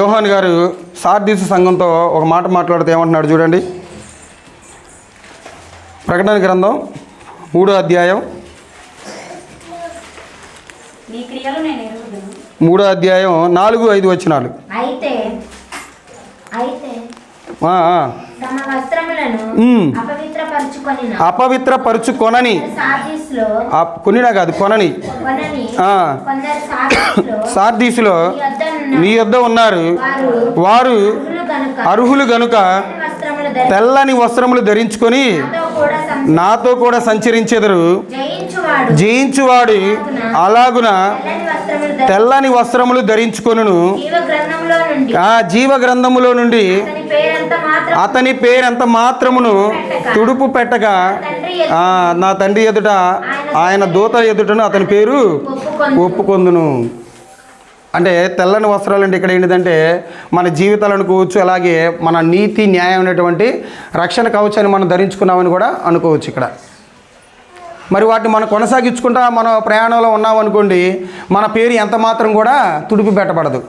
యోహాన్ గారు సార్దీసు సంఘంతో ఒక మాట మాట్లాడుతూ ఏమంటున్నాడు చూడండి. ప్రకటన గ్రంథం 3వ అధ్యాయం 3వ అధ్యాయం 4-5 వచనాలు. అపవిత్రపరుచుకొనని కొనినా కాదు కొనని సార్దీసులో నీ యొద్ద ఉన్నారు. వారు అర్హులు గనుక తెల్లని వస్త్రములు ధరించుకొని నాతో కూడా సంచరించెదరు. జయించువాడు అలాగున తెల్లని వస్త్రములు ధరించుకొనును. ఆ జీవ గ్రంథములో నుండి అతని పేరెంత మాత్రమును తుడుపు పెట్టగా నా తండ్రి ఎదుట ఆయన దూత ఎదుటను అతని పేరు ఒప్పుకొందును. అంటే తెల్లని వస్త్రాలు అంటే ఇక్కడ ఏంటిదంటే మన జీవితాలను అనుకోవచ్చు, అలాగే మన నీతి న్యాయం అనేటువంటి రక్షణ కవచాన్ని మనం ధరించుకున్నామని కూడా అనుకోవచ్చు ఇక్కడ. మరి వాటిని మనం కొనసాగించుకుంటా మన ప్రయాణంలో ఉన్నామనుకోండి, మన పేరు ఎంత మాత్రం కూడా తుడిపి పెట్టబడదు.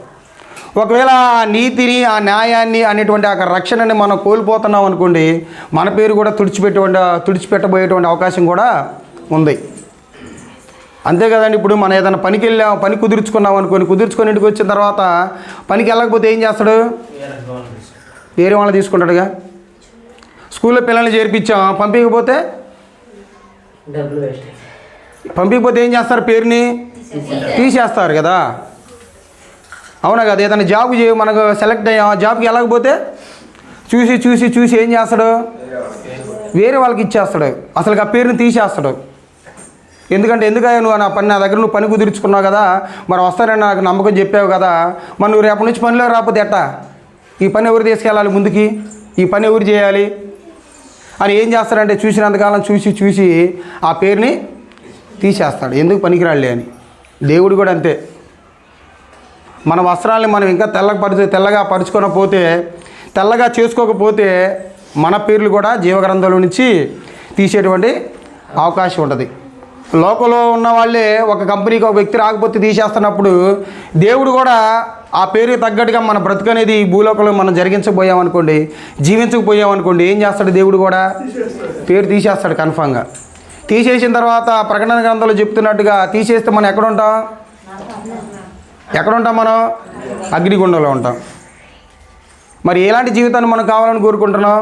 ఒకవేళ ఆ నీతిని, ఆ న్యాయాన్ని అనేటువంటి ఆ రక్షణని మనం కోల్పోతున్నాం అనుకోండి, మన పేరు కూడా తుడిచిపెట్టబోయేటువంటి అవకాశం కూడా ఉంది. అంతే కదండి. ఇప్పుడు మనం ఏదైనా పని కుదుర్చుకున్నాం అనుకోని, కుదుర్చుకొని ఇంటికి వచ్చిన తర్వాత పనికి వెళ్ళకపోతే ఏం చేస్తాడు? వేరే వాళ్ళని తీసుకుంటాడుగా. స్కూల్లో పిల్లల్ని చేర్పించాం, పంపించకపోతే డబ్బులు వేస్ట్. పంపించకపోతే ఏం చేస్తారు? పేరుని తీసేస్తారు కదా. అవునా కదా? ఏదైనా జాబ్ మనకు సెలెక్ట్ అయ్యాం, జాబ్కి వెళ్ళకపోతే చూసి చూసి చూసి ఏం చేస్తాడు? వేరే వాళ్ళకి ఇచ్చేస్తాడు, అసలు ఆ పేరుని తీసేస్తాడు. ఎందుకంటే ఎందుకయ్యా నువ్వు నా దగ్గర నువ్వు పని కుదుర్చుకున్నావు కదా, మరి వస్తానని నాకు నమ్మకం చెప్పావు కదా, మరి నువ్వు రేపటి నుంచి పనిలో రాకపోతే ఎట్టా? ఈ పని ఎవరు తీసుకెళ్ళాలి ముందుకి? ఈ పని ఎవరు చేయాలి అని ఏం చేస్తాడంటే చూసినంతకాలం చూసి చూసి ఆ పేరుని తీసేస్తాడు. ఎందుకు పనికిరాలే అని. దేవుడు కూడా అంతే. మన వస్త్రాలని మనం ఇంకా తెల్లగా పరుచుకోకపోతే, తెల్లగా చేసుకోకపోతే మన పేర్లు కూడా జీవగ్రంథంలో నుంచి తీసేటువంటి అవకాశం ఉంటుంది. లోకంలో ఉన్న వాళ్ళే ఒక కంపెనీకి ఒక వ్యక్తి రాకపోతే తీసేస్తున్నప్పుడు దేవుడు కూడా ఆ పేరుకి తగ్గట్టుగా మన బ్రతుకనేది ఈ భూలోకంలో మనం జీవించకపోయామనుకోండి, ఏం చేస్తాడు? దేవుడు కూడా పేరు తీసేస్తాడు కన్ఫామ్గా. తీసేసిన తర్వాత ప్రకటన గ్రంథంలో చెప్తున్నట్టుగా తీసేస్తే మనం ఎక్కడ ఉంటాం? మనం అగ్నిగుండంలో ఉంటాం. మరి ఎలాంటి జీవితాన్ని మనం కావాలని కోరుకుంటున్నాం?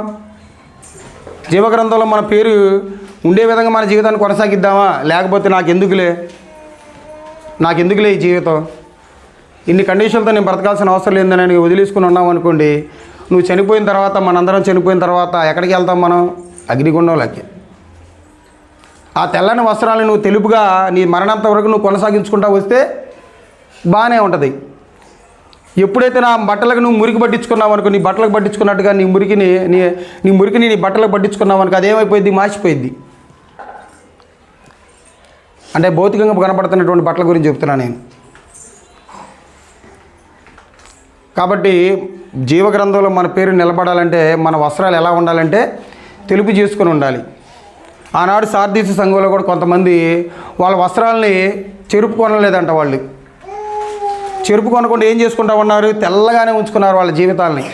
జీవగ్రంథంలో మన పేరు ఉండే విధంగా మన జీవితాన్ని కొనసాగిద్దామా? లేకపోతే నాకెందుకులే ఈ జీవితం, ఇన్ని కండిషన్లతో నేను బ్రతకాల్సిన అవసరం లేదని వదిలేసుకుని ఉన్నాం అనుకోండి, నువ్వు చనిపోయిన తర్వాత, మనందరం చనిపోయిన తర్వాత ఎక్కడికి వెళ్తాం? మనం అగ్నిగుండంలోకి. ఆ తెల్లని వస్త్రాలను నువ్వు తెలుపుగా నీ మరణంత వరకు నువ్వు కొనసాగించుకుంటా వస్తే బాగానే ఉంటుంది. ఎప్పుడైతే నా బట్టలకు నువ్వు మురికి పట్టించుకున్నావు అనుకో, నీ బట్టలకు పట్టించుకున్నట్టుగా నీ మురికిని నీ బట్టలకు పట్టించుకున్నావు అనుకో, అదేమైపోయింది? మాసిపోయింది. అంటే భౌతికంగా కనపడుతున్నటువంటి బట్టల గురించి చెప్తున్నా నేను. కాబట్టి జీవగ్రంథంలో మన పేరు నిలబడాలంటే మన వస్త్రాలు ఎలా ఉండాలంటే తెలుపు చేసుకొని ఉండాలి. ఆనాడు సార్దీసు సంఘంలో కూడా కొంతమంది వాళ్ళ వస్త్రాలని చెరుపు కొనలేదంట. వాళ్ళు చెరుపు కొనకుండా ఏం చేసుకుంటా ఉన్నారు? తెల్లగానే ఉంచుకున్నారు వాళ్ళ జీవితాలని.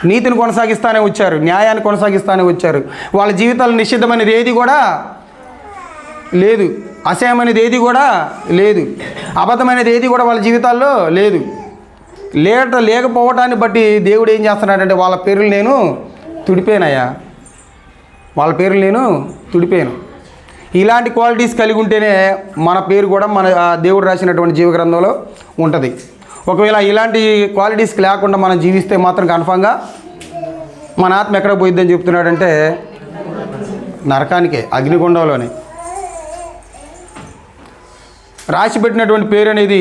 నీతిని కొనసాగిస్తానే వచ్చారు, న్యాయాన్ని కొనసాగిస్తానే వచ్చారు. వాళ్ళ జీవితాలు నిషిద్ధమైనది ఏది కూడా లేదు, అసహ్యమైనది ఏది కూడా లేదు, అబద్ధమైనది ఏది కూడా వాళ్ళ జీవితాల్లో లేదు. లేకపోవటాన్ని బట్టి దేవుడు ఏం చేస్తున్నాడంటే వాళ్ళ పేర్లు నేను తుడిపోయానయ్యా, వాళ్ళ పేర్లు నేను తుడిపోయాను. ఇలాంటి క్వాలిటీస్ కలిగి ఉంటేనే మన పేరు కూడా మన దేవుడు రాసినటువంటి జీవగ్రంథంలో ఉంటుంది. ఒకవేళ ఇలాంటి క్వాలిటీస్ లేకుండా మనం జీవిస్తే మాత్రం కన్ఫామ్గా మన ఆత్మ ఎక్కడ పోయిద్దని చెప్తున్నాడంటే నరకానికే, అగ్నిగుండంలోనే. రాసి పెట్టినటువంటి పేరు అనేది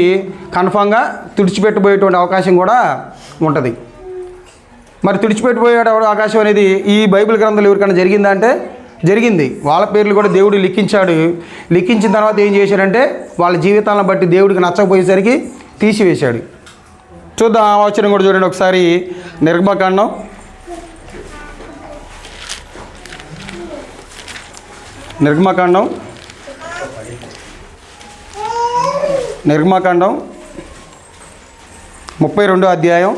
కన్ఫామ్గా తుడిచిపెట్టబోయేటువంటి అవకాశం కూడా ఉంటుంది. మరి తుడిచిపెట్టిపోయే అవకాశం అనేది ఈ బైబిల్ గ్రంథంలో ఎవరికైనా జరిగిందా అంటే జరిగింది. వాళ్ళ పేర్లు కూడా దేవుడు లిఖించాడు. లిఖించిన తర్వాత ఏం చేశాడంటే వాళ్ళ జీవితాలను బట్టి దేవుడికి నచ్చకపోయేసరికి తీసివేశాడు. చూద్దాం ఆ వచనం కూడా చూడండి ఒకసారి. నిర్గమకాండం 32వ అధ్యాయం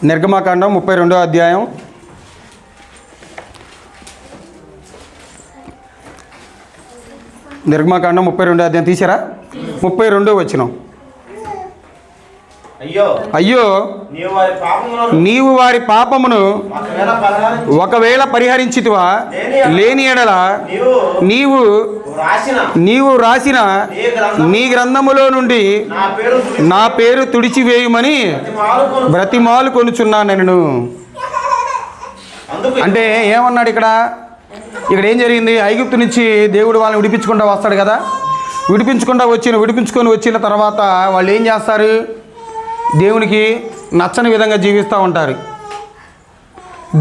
32వ అధ్యాయం 32వ అధ్యాయం తీసారా? 32వ వచనం. అయ్యో నీవు వారి పాపమును ఒకవేళ పరిహరించితివా, లేని ఎడల నీవు రాసిన నీ గ్రంథములో నుండి నా పేరు తుడిచివేయమని బ్రతిమాలు కొనుచున్నాను నేను. అంటే ఏమన్నాడు ఇక్కడ ఏం జరిగింది? ఐగుప్తు నుంచి దేవుడు వాళ్ళని విడిపించుకుంటూ వస్తాడు కదా. విడిపించుకొని వచ్చిన తర్వాత వాళ్ళు ఏం చేస్తారు? దేవునికి నచ్చని విధంగా జీవిస్తూ ఉంటారు.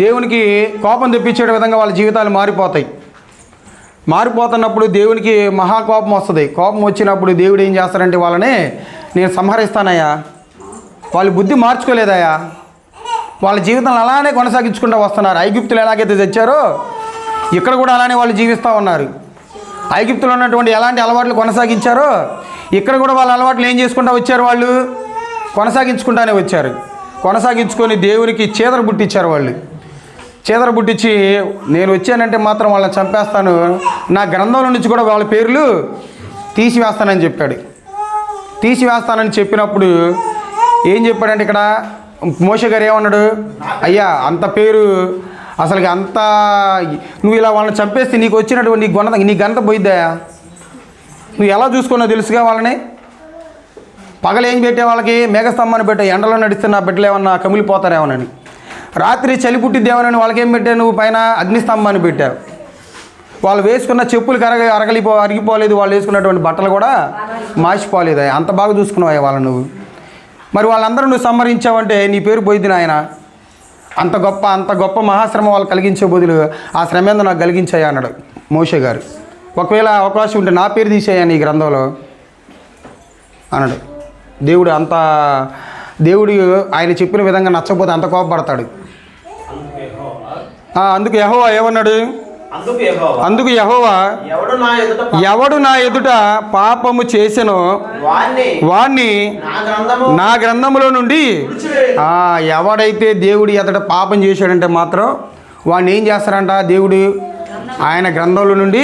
దేవునికి కోపం తెప్పించే విధంగా వాళ్ళ జీవితాలు మారిపోతున్నప్పుడు దేవునికి మహాకోపం వస్తుంది. కోపం వచ్చినప్పుడు దేవుడు ఏం చేస్తారంటే వాళ్ళని నేను సంహరిస్తానయ్యా. వాళ్ళు బుద్ధి మార్చుకోలేదయ్యా, వాళ్ళ జీవితాలను అలానే కొనసాగించుకుంటూ వస్తున్నారు. ఐగుప్తులు ఎలాగైతే తెచ్చారో ఇక్కడ కూడా అలానే వాళ్ళు జీవిస్తూ ఉన్నారు. ఐగుప్తులో ఉన్నటువంటి ఎలాంటి అలవాట్లు కొనసాగించారో ఇక్కడ కూడా వాళ్ళ అలవాట్లు ఏం చేసుకుంటూ వచ్చారు? వాళ్ళు కొనసాగించుకుంటానే వచ్చారు. కొనసాగించుకొని దేవునికి చీదర బుట్టించారు. వాళ్ళు చీదర బుట్టించి నేను వచ్చానంటే మాత్రం వాళ్ళని చంపేస్తాను, నా గ్రంథంలో నుంచి కూడా వాళ్ళ పేర్లు తీసివేస్తానని చెప్పాడు. తీసివేస్తానని చెప్పినప్పుడు ఏం చెప్పాడంటే ఇక్కడ మోషే గారు ఏమన్నాడు, అయ్యా అంత పేరు అసలుకి అంత నువ్వు ఇలా వాళ్ళని చంపేస్తే నీకు వచ్చినటువంటి నీ ఘనత పోయిద్దాయా? నువ్వు ఎలా చూసుకున్నావు తెలుసుగా వాళ్ళని. పగలు ఏం పెట్టే వాళ్ళకి మేఘస్తంభాన్ని పెట్టా, ఎండలో నడిస్తే నా బిడ్డలు ఏమన్నా కమిలిపోతారేమోనని. రాత్రి చలి పుట్టిద్దేమోనని వాళ్ళకి ఏం పెట్టావు నువ్వు, పైన అగ్నిస్తంభాన్ని పెట్టావు. వాళ్ళు వేసుకున్న చెప్పులు అరిగిపోలేదు, వాళ్ళు వేసుకున్నటువంటి బట్టలు కూడా మాసిపోలేదు. అంత బాగా చూసుకున్నావు వాళ్ళని నువ్వు. మరి వాళ్ళందరూ నువ్వు సంహరించావంటే నీ పేరు పోయిద్ది నాయన. అంత గొప్ప మహాశ్రమ వాళ్ళు కలిగించే బదులు ఆ శ్రమ ఏందో నాకు కలిగించాయా అన్నాడు మోషే గారు. ఒకవేళ అవకాశం ఉంటే నా పేరు తీసేయా నీ గ్రంథంలో అన్నాడు. దేవుడు ఆయన చెప్పిన విధంగా నచ్చకపోతే అంత కోపపడతాడు. అందుకు యెహోవా ఏమన్నాడు, అందుకు యెహోవా ఎవడు నా ఎదుట పాపము చేసెనో వాణ్ణి నా గ్రంథములో నుండి, ఎవడైతే దేవుడు ఎదుట పాపం చేశాడంటే మాత్రం వాడిని ఏం చేస్తారంట, దేవుడు ఆయన గ్రంథంలో నుండి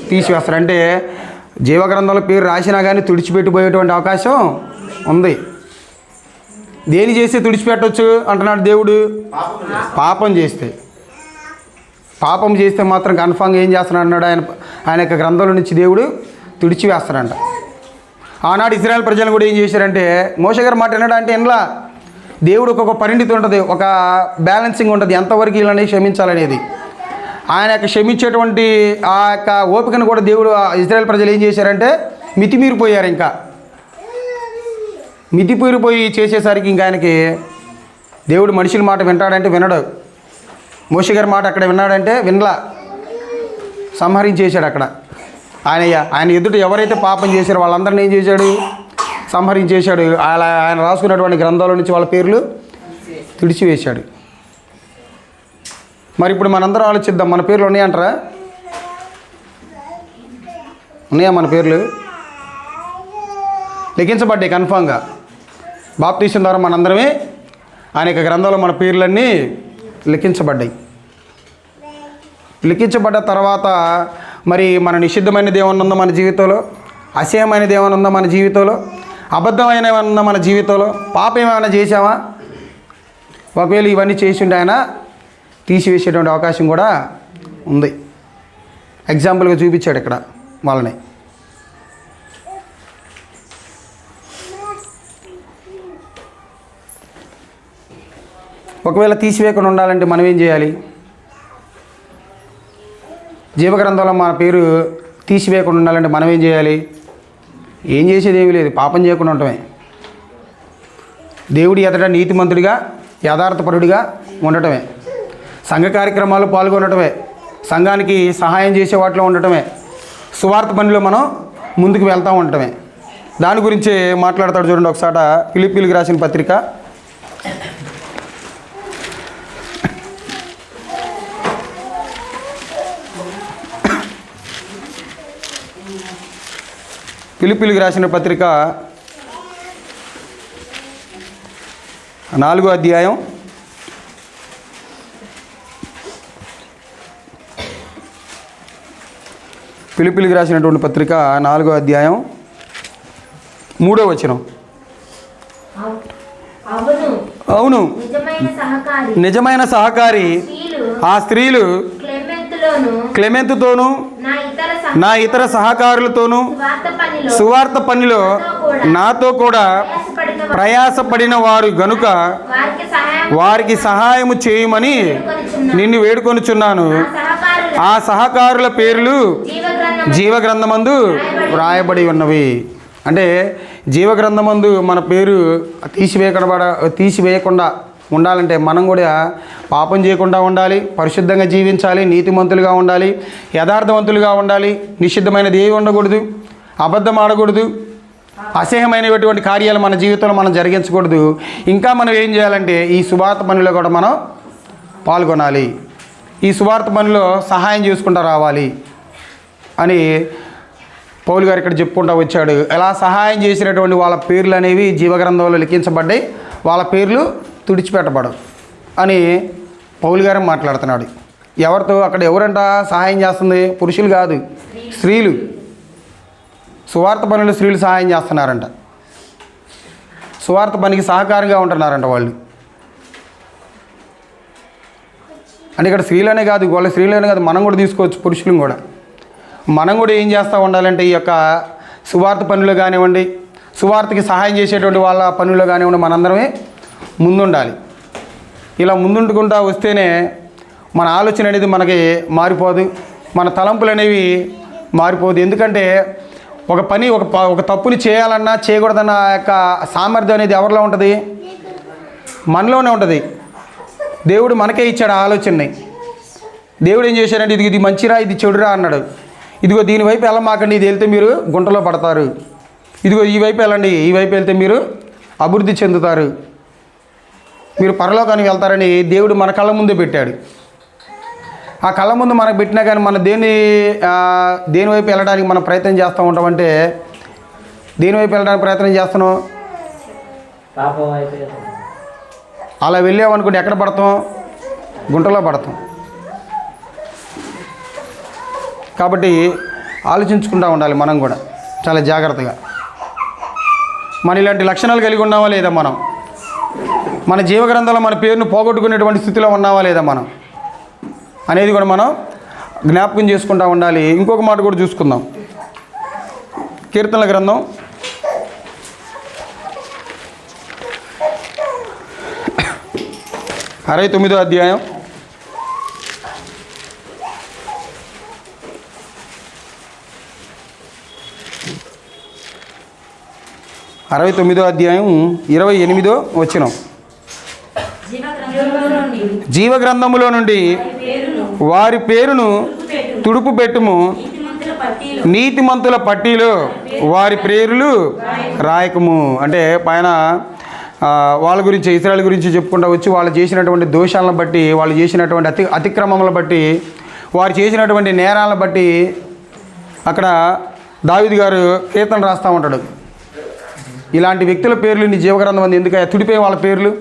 తీసివేస్తారు. అంటే జీవగ్రంథంలో పేరు రాసినా కానీ తుడిచిపెట్టిపోయేటువంటి అవకాశం ఉంది. దేని చేస్తే తుడిచిపెట్టవచ్చు అంటున్నాడు దేవుడు, పాపం చేస్తే మాత్రం కన్ఫామ్గా ఏం చేస్తున్నాడు అన్నాడు, ఆయన యొక్క గ్రంథంలో నుంచి దేవుడు తుడిచివేస్తాడంట. ఆనాడు ఇశ్రాయేల్ ప్రజలను కూడా ఏం చేశారంటే, మోషే గారు మాట విన్నాడు అంటే ఇంట్లో దేవుడు ఒక పరిణితి ఉంటుంది, ఒక బ్యాలెన్సింగ్ ఉంటుంది, ఎంతవరకు వీళ్ళని క్షమించాలనేది. ఆయన యొక్క క్షమించేటువంటి ఆ యొక్క ఓపికను కూడా దేవుడు ఇశ్రాయేల్ ప్రజలు ఏం చేశారంటే మితిమీరిపోయారు. ఇంకా మితిమీరిపోయి చేసేసరికి ఇంకా ఆయనకి దేవుడు మనుషుల మాట వింటాడంటే వినడు. మోషే గారి మాట అక్కడ విన్నాడంటే వినలా, సంహరించేశాడు అక్కడ. ఆయన ఎదుట ఎవరైతే పాపం చేశారో వాళ్ళందరినీ ఏం చేశాడు, సంహరించేశాడు. ఆయన రాసుకున్నటువంటి గ్రంథాల నుంచి వాళ్ళ పేర్లు తుడిచివేశాడు. మరి ఇప్పుడు మనందరం ఆలోచిద్దాం, మన పేర్లు ఉన్నాయంటారా? ఉన్నాయా మన పేర్లు? లిఖించబడ్డాయి కన్ఫామ్గా. బాప్తీసం ద్వారా మనందరమే ఆయన యొక్క గ్రంథంలో మన పేర్లన్నీ లిఖించబడ్డాయి. లిఖించబడ్డ తర్వాత మరి మన నిషిద్ధమైనది ఏమన్నా ఉందో మన జీవితంలో, అసహ్యమైనది ఏమైనా ఉందో మన జీవితంలో, అబద్ధమైన ఏమైనా ఉందో మన జీవితంలో, పాపం ఏమైనా చేసామా? ఒకవేళ ఇవన్నీ చేసి ఉంటే ఆయన తీసివేసేటువంటి అవకాశం కూడా ఉంది. ఎగ్జాంపుల్గా చూపించాడు ఇక్కడ వాళ్ళని. ఒకవేళ తీసివేయకుండా ఉండాలంటే మనం ఏం చేయాలి? జీవగ్రంథంలో మన పేరు తీసివేయకుండా ఉండాలంటే మనం ఏం చేయాలి? ఏం చేసేది ఏమీ లేదు, పాపం చేయకుండా ఉండటమే. దేవుడి ఎదుట నీతిమంతుడిగా యథార్థపరుడిగా ఉండటమే, సంఘ కార్యక్రమాల్లో పాల్గొనటమే, సంఘానికి సహాయం చేసే వాటిలో ఉండటమే, సువార్త పనిలో మనం ముందుకు వెళ్తూ ఉండటమే. దాని గురించి మాట్లాడతాడు చూడండి ఒకసారి. ఫిలిప్పీలకు రాసిన పత్రిక 4వ అధ్యాయం 4వ అధ్యాయం 3వ వచనం. అవును, నిజమైన సహకారి ఆ స్త్రీలు క్లెమెంతుతోనూ నా ఇతర సహకారులతోనూ సువార్త పనిలో నాతో కూడా ప్రయాసపడిన వారు గనుక వారికి సహాయము చేయమని నిన్ను వేడుకొనుచున్నాను. ఆ సహకారుల పేర్లు జీవగ్రంథమందు వ్రాయబడి ఉన్నవి. అంటే జీవగ్రంథమందు మన పేరు తీసివేయకుండా ఉండాలంటే మనం కూడా పాపం చేయకుండా ఉండాలి, పరిశుద్ధంగా జీవించాలి, నీతిమంతులుగా ఉండాలి, యథార్థవంతులుగా ఉండాలి, నిషిద్ధమైనది ఏవి ఉండకూడదు, అబద్ధం ఆడకూడదు, అసహ్యమైనటువంటి కార్యాలు మన జీవితంలో మనం జరిగించకూడదు. ఇంకా మనం ఏం చేయాలంటే ఈ సువార్త పనిలో కూడా మనం పాల్గొనాలి, ఈ సువార్త పనిలో సహాయం చేసుకుంటూ రావాలి అని పౌలు గారు ఇక్కడ చెప్పుకుంటూ వచ్చాడు. ఎలా సహాయం చేసినటువంటి వాళ్ళ పేర్లు అనేవి జీవగ్రంథంలో లిఖించబడ్డాయి, వాళ్ళ పేర్లు తుడిచిపెట్టబడవు అని పౌలు గారు మాట్లాడుతున్నాడు. ఎవరితో అక్కడ ఎవరంట సహాయం చేస్తుంది? పురుషులు కాదు, స్త్రీలు. సువార్త పనులు స్త్రీలు సహాయం చేస్తున్నారంట. సువార్త పనికి సహకారంగా ఉంటున్నారంట వాళ్ళు. అంటే ఇక్కడ స్త్రీలనే కాదు, వాళ్ళ స్త్రీలనే కాదు, మనం కూడా తీసుకోవచ్చు, పురుషులను కూడా. మనం కూడా ఏం చేస్తూ ఉండాలంటే ఈ యొక్క సువార్త పనులు కానివ్వండి, సువార్తకి సహాయం చేసేటువంటి వాళ్ళ పనుల్లో కానివ్వండి, మనందరమే ముందుండాలి. ఇలా ముందుంటుకుంటూ వస్తేనే మన ఆలోచన అనేది మనకి మారిపోదు, మన తలంపులు అనేవి మారిపోదు. ఎందుకంటే ఒక పని ఒక తప్పుని చేయాలన్నా చేయకూడదన్న ఆ యొక్క సామర్థ్యం అనేది ఎవరిలో ఉంటుంది? మనలోనే ఉంటుంది. దేవుడు మనకే ఇచ్చాడు ఆ ఆలోచనని. దేవుడు ఏం చేశాడంటే ఇది మంచిరా, ఇది చెడురా అన్నాడు. ఇదిగో దీనివైపు వెళ్ళమాకండి, ఇది వెళ్తే మీరు గుంటలో పడతారు. ఇదిగో ఈ వైపు వెళ్ళండి, ఈ వైపు వెళ్తే మీరు అభివృద్ధి చెందుతారు, మీరు పరలోకానికి వెళ్తారని దేవుడు మన కళ్ళ ముందే పెట్టాడు. ఆ కళ్ళ ముందు మనకు పెట్టినా కానీ మన దేని వైపు వెళ్ళడానికి మనం ప్రయత్నం చేస్తూ ఉంటామంటే దేని వైపు వెళ్ళడానికి ప్రయత్నం చేస్తున్నాం? అలా వెళ్ళామనుకుంటే ఎక్కడ పడతాం? గుంటలో పడతాం. కాబట్టి ఆలోచించుకుంటూ ఉండాలి మనం కూడా చాలా జాగ్రత్తగా. మన ఇలాంటి లక్షణాలు కలిగి ఉన్నావా లేదా మనం? మన జీవగ్రంథంలో మన పేరును పోగొట్టుకునేటువంటి స్థితిలో ఉన్నావా లేదా మనం అనేది కూడా మనం జ్ఞాపకం చేసుకుంటూ ఉండాలి. ఇంకొక మాట కూడా చూసుకుందాం. కీర్తనల గ్రంథం 69వ అధ్యాయం 69వ అధ్యాయం 28వ వచనం. జీవగ్రంథములో నుండి వారి పేరును తుడుపు పెట్టుము, నీతిమంతుల పట్టీలో వారి పేర్లు రాయకము. అంటే పైన వాళ్ళ గురించి, ఇశ్రాయేలు గురించి చెప్పుకుంటూ వచ్చి వాళ్ళు చేసినటువంటి దోషాలను బట్టి, వాళ్ళు చేసినటువంటి అతిక్రమములను బట్టి, వారు చేసినటువంటి నేరాలను బట్టి అక్కడ దావీదు గారు కీర్తన రాస్తూ ఉంటాడు. ఇలాంటి వ్యక్తుల పేర్లు నీ జీవగ్రంథం అంది ఎందుకు తుడిపోయే వాళ్ళ పేర్లు?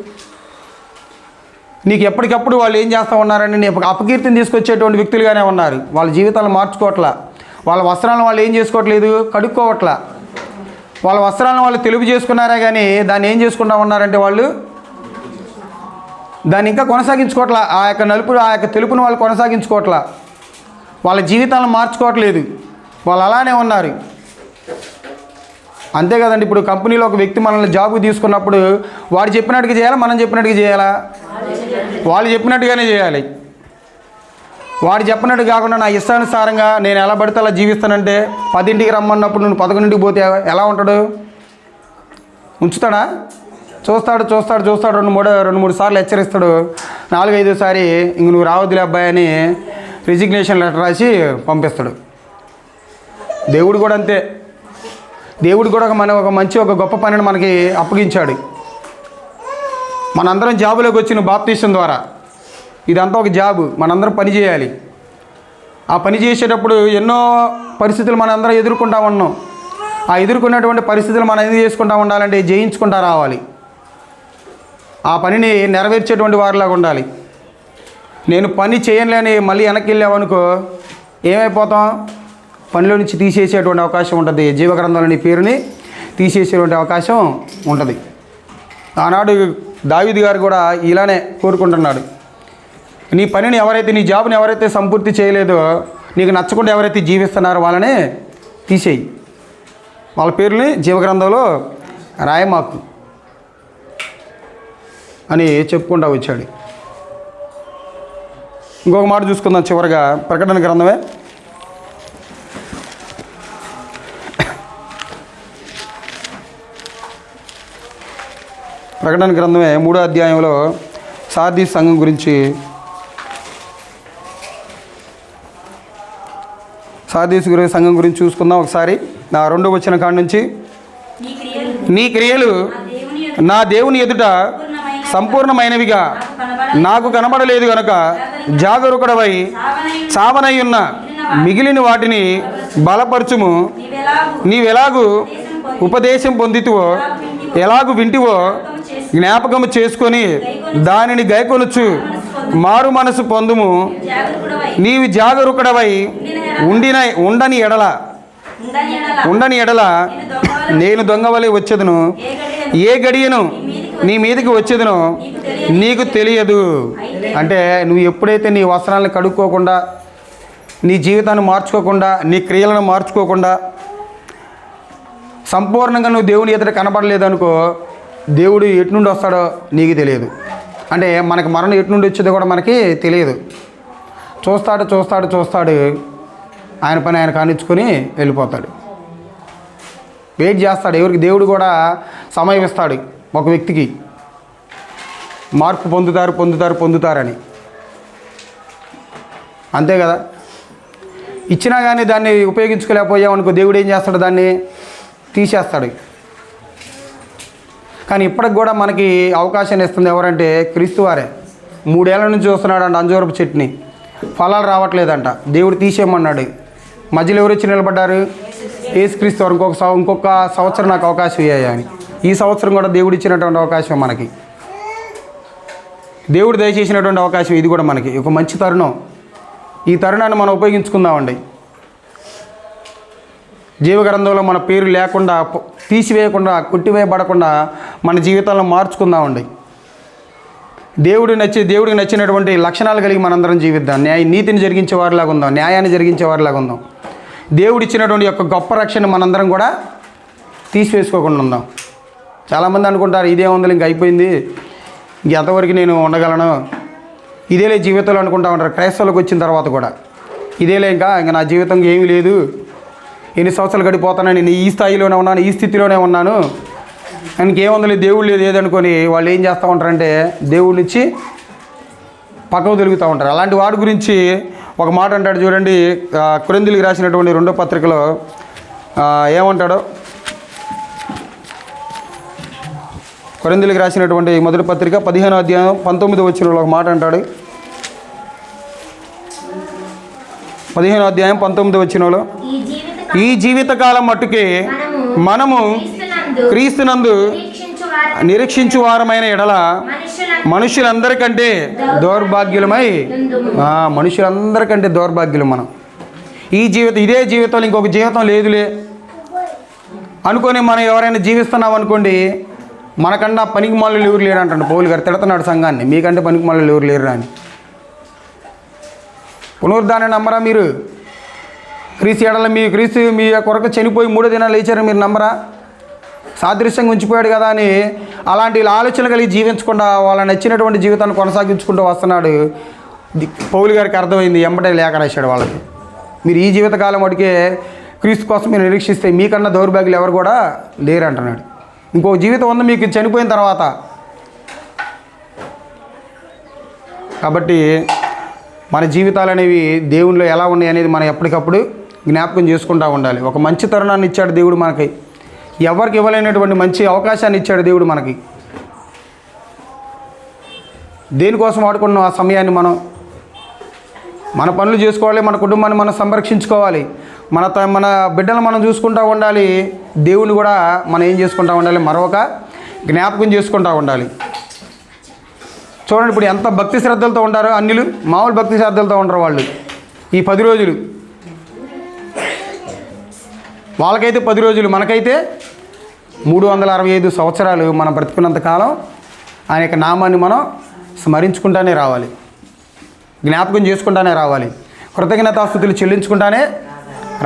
నీకు ఎప్పటికప్పుడు వాళ్ళు ఏం చేస్తూ ఉన్నారని నీ అపకీర్తిని తీసుకొచ్చేటువంటి వ్యక్తులుగానే ఉన్నారు. వాళ్ళ జీవితాలు మార్చుకోవట్లా, వాళ్ళ వస్త్రాలను వాళ్ళు ఏం చేసుకోవట్లేదు, కడుక్కోవట్లా. వాళ్ళ వస్త్రాలను వాళ్ళు తెలుపు చేసుకున్నారే కానీ దాన్ని ఏం చేసుకుంటా ఉన్నారంటే వాళ్ళు దాన్ని ఇంకా కొనసాగించుకోవట్లా. ఆ యొక్క తెలుపును వాళ్ళు కొనసాగించుకోవట్లా. వాళ్ళ జీవితాలను మార్చుకోవట్లేదు, వాళ్ళు అలానే ఉన్నారు. అంతే కదండి. ఇప్పుడు కంపెనీలో ఒక వ్యక్తి మనల్ని జాబ్కి తీసుకున్నప్పుడు వాడు చెప్పినట్టుగా చేయాలా, మనం చెప్పినట్టుగా చేయాలా? వాళ్ళు చెప్పినట్టుగానే చేయాలి. వాడు చెప్పినట్టు కాకుండా నా ఇష్టానుసారంగా నేను ఎలా పడితే అలా జీవిస్తానంటే 10ంటికి రమ్మన్నప్పుడు నువ్వు 11ంటికి పోతే ఎలా ఉంటాడు? ఉంచుతాడా? చూస్తాడు 2-3 సార్లు హెచ్చరిస్తాడు. 4-5వ సారి ఇంక నువ్వు రావద్దులే అబ్బాయి అని రిజిగ్నేషన్ లెటర్ రాసి పంపిస్తాడు. దేవుడు కూడా అంతే. దేవుడు కూడా ఒక గొప్ప పనిని మనకి అప్పగించాడు. మనందరం జాబులోకి వచ్చిన బాప్తీసం ద్వారా ఇదంతా ఒక జాబు, మనందరం పని చేయాలి. ఆ పని చేసేటప్పుడు ఎన్నో పరిస్థితులు మనందరం ఎదుర్కొంటూ ఉన్నాం. ఆ ఎదుర్కొన్నటువంటి పరిస్థితులు మనం ఏం చేసుకుంటూ ఉండాలంటే జయించుకుంటూ రావాలి. ఆ పనిని నెరవేర్చేటువంటి వారిలాగా ఉండాలి. నేను పని చేయలేని మళ్ళీ వెనక్కి వెళ్ళామనుకో ఏమైపోతాం? పనిలో నుంచి తీసేసేటువంటి అవకాశం ఉంటుంది. జీవగ్రంథంలోని పేరుని తీసేసేటువంటి అవకాశం ఉంటుంది. ఆనాడు దావీదు గారు కూడా ఇలానే కోరుకుంటున్నాడు. నీ పనిని ఎవరైతే, నీ జాబ్ని ఎవరైతే సంపూర్తి చేయలేదో, నీకు నచ్చకుండా ఎవరైతే జీవిస్తున్నారో వాళ్ళనే తీసేయి, వాళ్ళ పేర్లని జీవగ్రంథంలో రాయమాకు అని చెప్పుకుంటూ వచ్చాడు. ఇంకొక మాట చూసుకుందాం చివరిగా. ప్రకటన గ్రంథమే 3వ అధ్యాయంలో సార్దీస్ సంఘం గురించి, సంఘం గురించి చూసుకుందాం ఒకసారి. 2వ వచనం కాడ నుంచి, నీ క్రియలు నా దేవుని ఎదుట సంపూర్ణమైనవిగా నాకు కనబడలేదు గనుక జాగరూకుడవై చావనయ్యున్న మిగిలిన వాటిని బలపరచుము. నీవెలాగూ ఉపదేశం పొందితివో, ఎలాగూ వింటివో జ్ఞాపకము చేసుకొని దానిని గైకొనుచు మారు మనసు పొందుము. నీవు జాగరూకుడవై ఉండని ఎడల ఉండని ఎడల నేను దొంగవలే వచ్చేదను, ఏ గడియను నీ మీదకి వచ్చేదను నీకు తెలియదు. అంటే నువ్వు ఎప్పుడైతే నీ వస్త్రాలను కడుక్కోకుండా, నీ జీవితాన్ని మార్చుకోకుండా, నీ క్రియలను మార్చుకోకుండా సంపూర్ణంగా నువ్వు దేవుని ఎదుట కనబడలేదనుకో, దేవుడు ఎటు నుండి వస్తాడో నీకు తెలియదు. అంటే మనకు మరణం ఎటు నుండి వచ్చేదో కూడా మనకి తెలియదు. చూస్తాడు ఆయన పని ఆయన కానిచ్చుకొని వెళ్ళిపోతాడు. వెయిట్ చేస్తాడు. ఎవరికి? దేవుడు కూడా సమయం ఇస్తాడు ఒక వ్యక్తికి, మార్పు పొందుతారని. అంతే కదా. ఇచ్చినా కానీ దాన్ని ఉపయోగించుకోలేకపోయామనుకో, దేవుడు ఏం చేస్తాడు? దాన్ని తీసేస్తాడు. కానీ ఇప్పటికి కూడా మనకి అవకాశాన్ని ఇస్తుంది ఎవరంటే క్రీస్తు వారే. 3 ఏళ్ల నుంచి చూస్తున్నాడు అంట అంజూరపు చెట్టుని, ఫలాలు రావట్లేదంట. దేవుడు తీసేయమన్నాడు. మధ్యలో ఎవరు వచ్చి నిలబడ్డారు? యేసుక్రీస్తు వారు. ఇంకొక సంవత్సరం నాకు అవకాశం ఇయ్యాయి అని. ఈ సంవత్సరం కూడా దేవుడు ఇచ్చినటువంటి అవకాశం మనకి, దేవుడు దయచేసినటువంటి అవకాశం ఇది కూడా మనకి ఒక మంచి తరుణం. ఈ తరుణాన్ని మనం ఉపయోగించుకుందామండి. జీవగ్రంథంలో మన పేరు లేకుండా, తీసివేయకుండా, కొట్టివేయబడకుండా మన జీవితాలను మార్చుకుందామండి. దేవుడికి నచ్చినటువంటి లక్షణాలు కలిగి మనందరం జీవిద్దాం. నీతిని జరిగించే వారిలాగా ఉందాం, న్యాయాన్ని జరిగించే వారిలాగా ఉందాం. దేవుడు ఇచ్చినటువంటి యొక్క గొప్ప రక్షణ మనందరం కూడా తీసివేసుకోకుండా ఉందాం. చాలామంది అనుకుంటారు ఇదే ఉందని ఇంక అయిపోయింది, ఇంకెంతవరకు నేను ఉండగలను, ఇదేలే జీవితంలో అనుకుంటా ఉంటారు. క్రైస్తవులకు వచ్చిన తర్వాత కూడా ఇదేలే ఇంకా నా జీవితం ఏమీ లేదు, ఎన్ని సంవత్సరాలు గడిపోతానని, నేను ఈ స్థాయిలోనే ఉన్నాను, ఈ స్థితిలోనే ఉన్నాను, ఇంకేముందలే దేవుడు లేదు ఏదనుకొని వాళ్ళు ఏం చేస్తూ ఉంటారంటే దేవుడి నుంచి పక్కకు తిరుగుతూ ఉంటారు. అలాంటి వాడి గురించి ఒక మాట అంటాడు చూడండి. కొరింథీయులకు రాసినటువంటి 2వ పత్రికలో ఏమంటాడో, కొరింథీయులకు రాసినటువంటి 1వ పత్రిక 15వ అధ్యాయం 19వ వచనంలో ఒక మాట అంటాడు. 15వ అధ్యాయం 19వ వచనంలో, ఈ జీవితకాలం మట్టుకే మనము క్రీస్తునందు నిరీక్షించు వారమైన ఎడల మనుషులందరికంటే దౌర్భాగ్యులం మనం. ఇదే జీవితంలో ఇంకొక జీవితం లేదులే అనుకొని మనం ఎవరైనా జీవిస్తున్నాం అనుకోండి, మనకన్నా పనికి మాలు ఎవరు లేరు అంటాడు పౌలు గారు. తిడుతున్నాడు సంఘాన్ని, మీకంటే పనికి మాలు ఎవరు లేరు అని. పునరుద్ధానం నమ్మరా మీరు? క్రీస్తు మీ కొరకు చనిపోయి 3వ దినాలు లేచారని మీరు నమ్మరా? సాదృశ్యంగా ఉంచిపోయాడు కదా అని అలాంటి ఆలోచనలు కలిగి జీవించకుండా వాళ్ళని నచ్చినటువంటి జీవితాన్ని కొనసాగించుకుంటూ వస్తున్నాడు. పౌలు గారికి అర్థమైంది, ఎంబటే లేఖ రాశాడు వాళ్ళకి. మీరు ఈ జీవితకాలం వాడికే క్రీస్తు కోసం మీరు నిరీక్షిస్తే మీకన్నా దౌర్భాగ్యులు ఎవరు కూడా లేరు అంటున్నాడు. ఇంకో జీవితం ఉంది మీకు చనిపోయిన తర్వాత. కాబట్టి మన జీవితాలు అనేవి దేవునిలో ఎలా ఉన్నాయి అనేది మనం ఎప్పటికప్పుడు జ్ఞాపకం చేసుకుంటూ ఉండాలి. ఒక మంచి తరుణాన్ని ఇచ్చాడు దేవుడు మనకి, ఎవరికి ఇవ్వలేనటువంటి మంచి అవకాశాన్ని ఇచ్చాడు దేవుడు మనకి. దేనికోసం వాడుకున్నాం ఆ సమయాన్ని? మన పనులు చేసుకోవాలి, మన కుటుంబాన్ని మనం సంరక్షించుకోవాలి, మన బిడ్డలు మనం చూసుకుంటూ ఉండాలి. దేవుని కూడా మనం ఏం చేసుకుంటూ ఉండాలి? మరొక జ్ఞాపకం చేసుకుంటూ ఉండాలి. చూడండి ఇప్పుడు ఎంత భక్తి శ్రద్ధలతో ఉంటారో అన్యులు, మామూలు భక్తి శ్రద్ధలతో ఉంటారు వాళ్ళు. ఈ 10 రోజులు వాళ్ళకైతే 10 రోజులు, మనకైతే 365 సంవత్సరాలు మనం బ్రతుకున్నంత కాలం ఆయన యొక్క నామాన్ని మనం స్మరించుకుంటానే రావాలి, జ్ఞాపకం చేసుకుంటానే రావాలి, కృతజ్ఞతాస్తుతులు చెల్లించుకుంటానే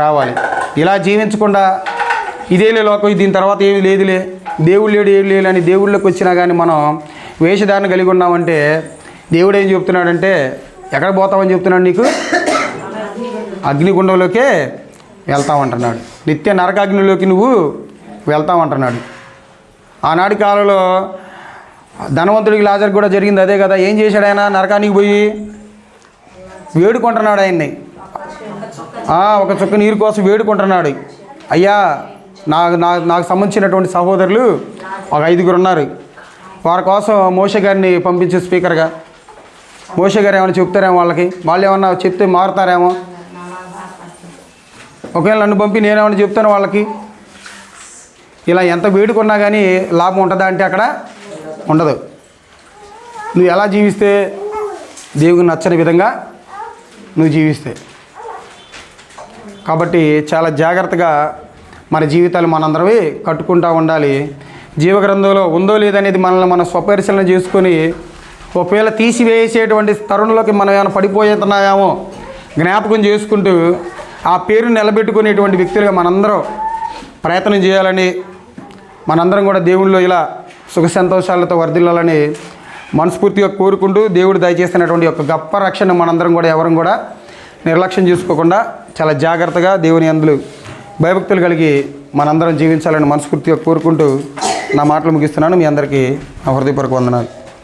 రావాలి. ఇలా జీవించకుండా ఇదేలే లోకం, దీని తర్వాత ఏమి లేదులే, దేవుడు లేడు ఏమి లేదు అని దేవుళ్ళకి వచ్చినా కానీ మనం వేషధారణ కలిగి ఉన్నామంటే దేవుడు ఏం చెప్తున్నాడంటే ఎక్కడ పోతామని చెప్తున్నాడు? నీకు అగ్నిగుండంలోకే వెళ్తామంటున్నాడు, నిత్య నరకాగ్నిలోకి నువ్వు వెళ్తామంటున్నాడు. ఆనాటి కాలంలో ధనవంతుడికి లాజర్ కూడా జరిగింది అదే కదా. ఏం చేశాడు ఆయన? నరకానికి పోయి వేడుకుంటున్నాడు ఆయన్ని. ఒక చుక్క నీరు కోసం వేడుకుంటున్నాడు. అయ్యా నాకు సంబంధించినటువంటి సహోదరులు ఒక 5గురు ఉన్నారు, వారి కోసం మోషే గారిని పంపించే స్పీకర్గా. మోషే గారు ఏమైనా చెప్తారేమో వాళ్ళకి, వాళ్ళు ఏమన్నా చెప్తే మారుతారేమో. ఒకవేళ నన్ను పంపి నేనేమన్నా చెప్తాను వాళ్ళకి. ఇలా ఎంత వేడుకున్నా కానీ లాభం ఉంటుందా అంటే అక్కడ ఉండదు. నువ్వు ఎలా జీవిస్తే, దేవునికి నచ్చని విధంగా నువ్వు జీవిస్తే. కాబట్టి చాలా జాగ్రత్తగా మన జీవితాలు మనందరమే కట్టుకుంటూ ఉండాలి. జీవగ్రంథంలో ఉందో లేదనేది మనల్ని మనం స్వపరిశీలన చేసుకొని ఒకవేళ తీసివేసేటువంటి తరుణంలోకి మనం ఏమైనా పడిపోతున్నాయేమో జ్ఞాపకం చేసుకుంటూ ఆ పేరుని నిలబెట్టుకునేటువంటి వ్యక్తులుగా మనందరం ప్రయత్నం చేయాలని, మనందరం కూడా దేవుళ్ళో ఇలా సుఖ సంతోషాలతో వర్ధిల్లాలని మనస్ఫూర్తిగా కోరుకుంటూ దేవుడు దయచేసినటువంటి యొక్క గొప్ప రక్షణ మనందరం కూడా ఎవరం కూడా నిర్లక్ష్యం చేసుకోకుండా చాలా జాగ్రత్తగా దేవుని యందు భయభక్తులు కలిగి మనందరం జీవించాలని మనస్ఫూర్తిగా కోరుకుంటూ నా మాటలు ముగిస్తున్నాను. మీ అందరికీ నా హృదయపూర్వక వందనాలు.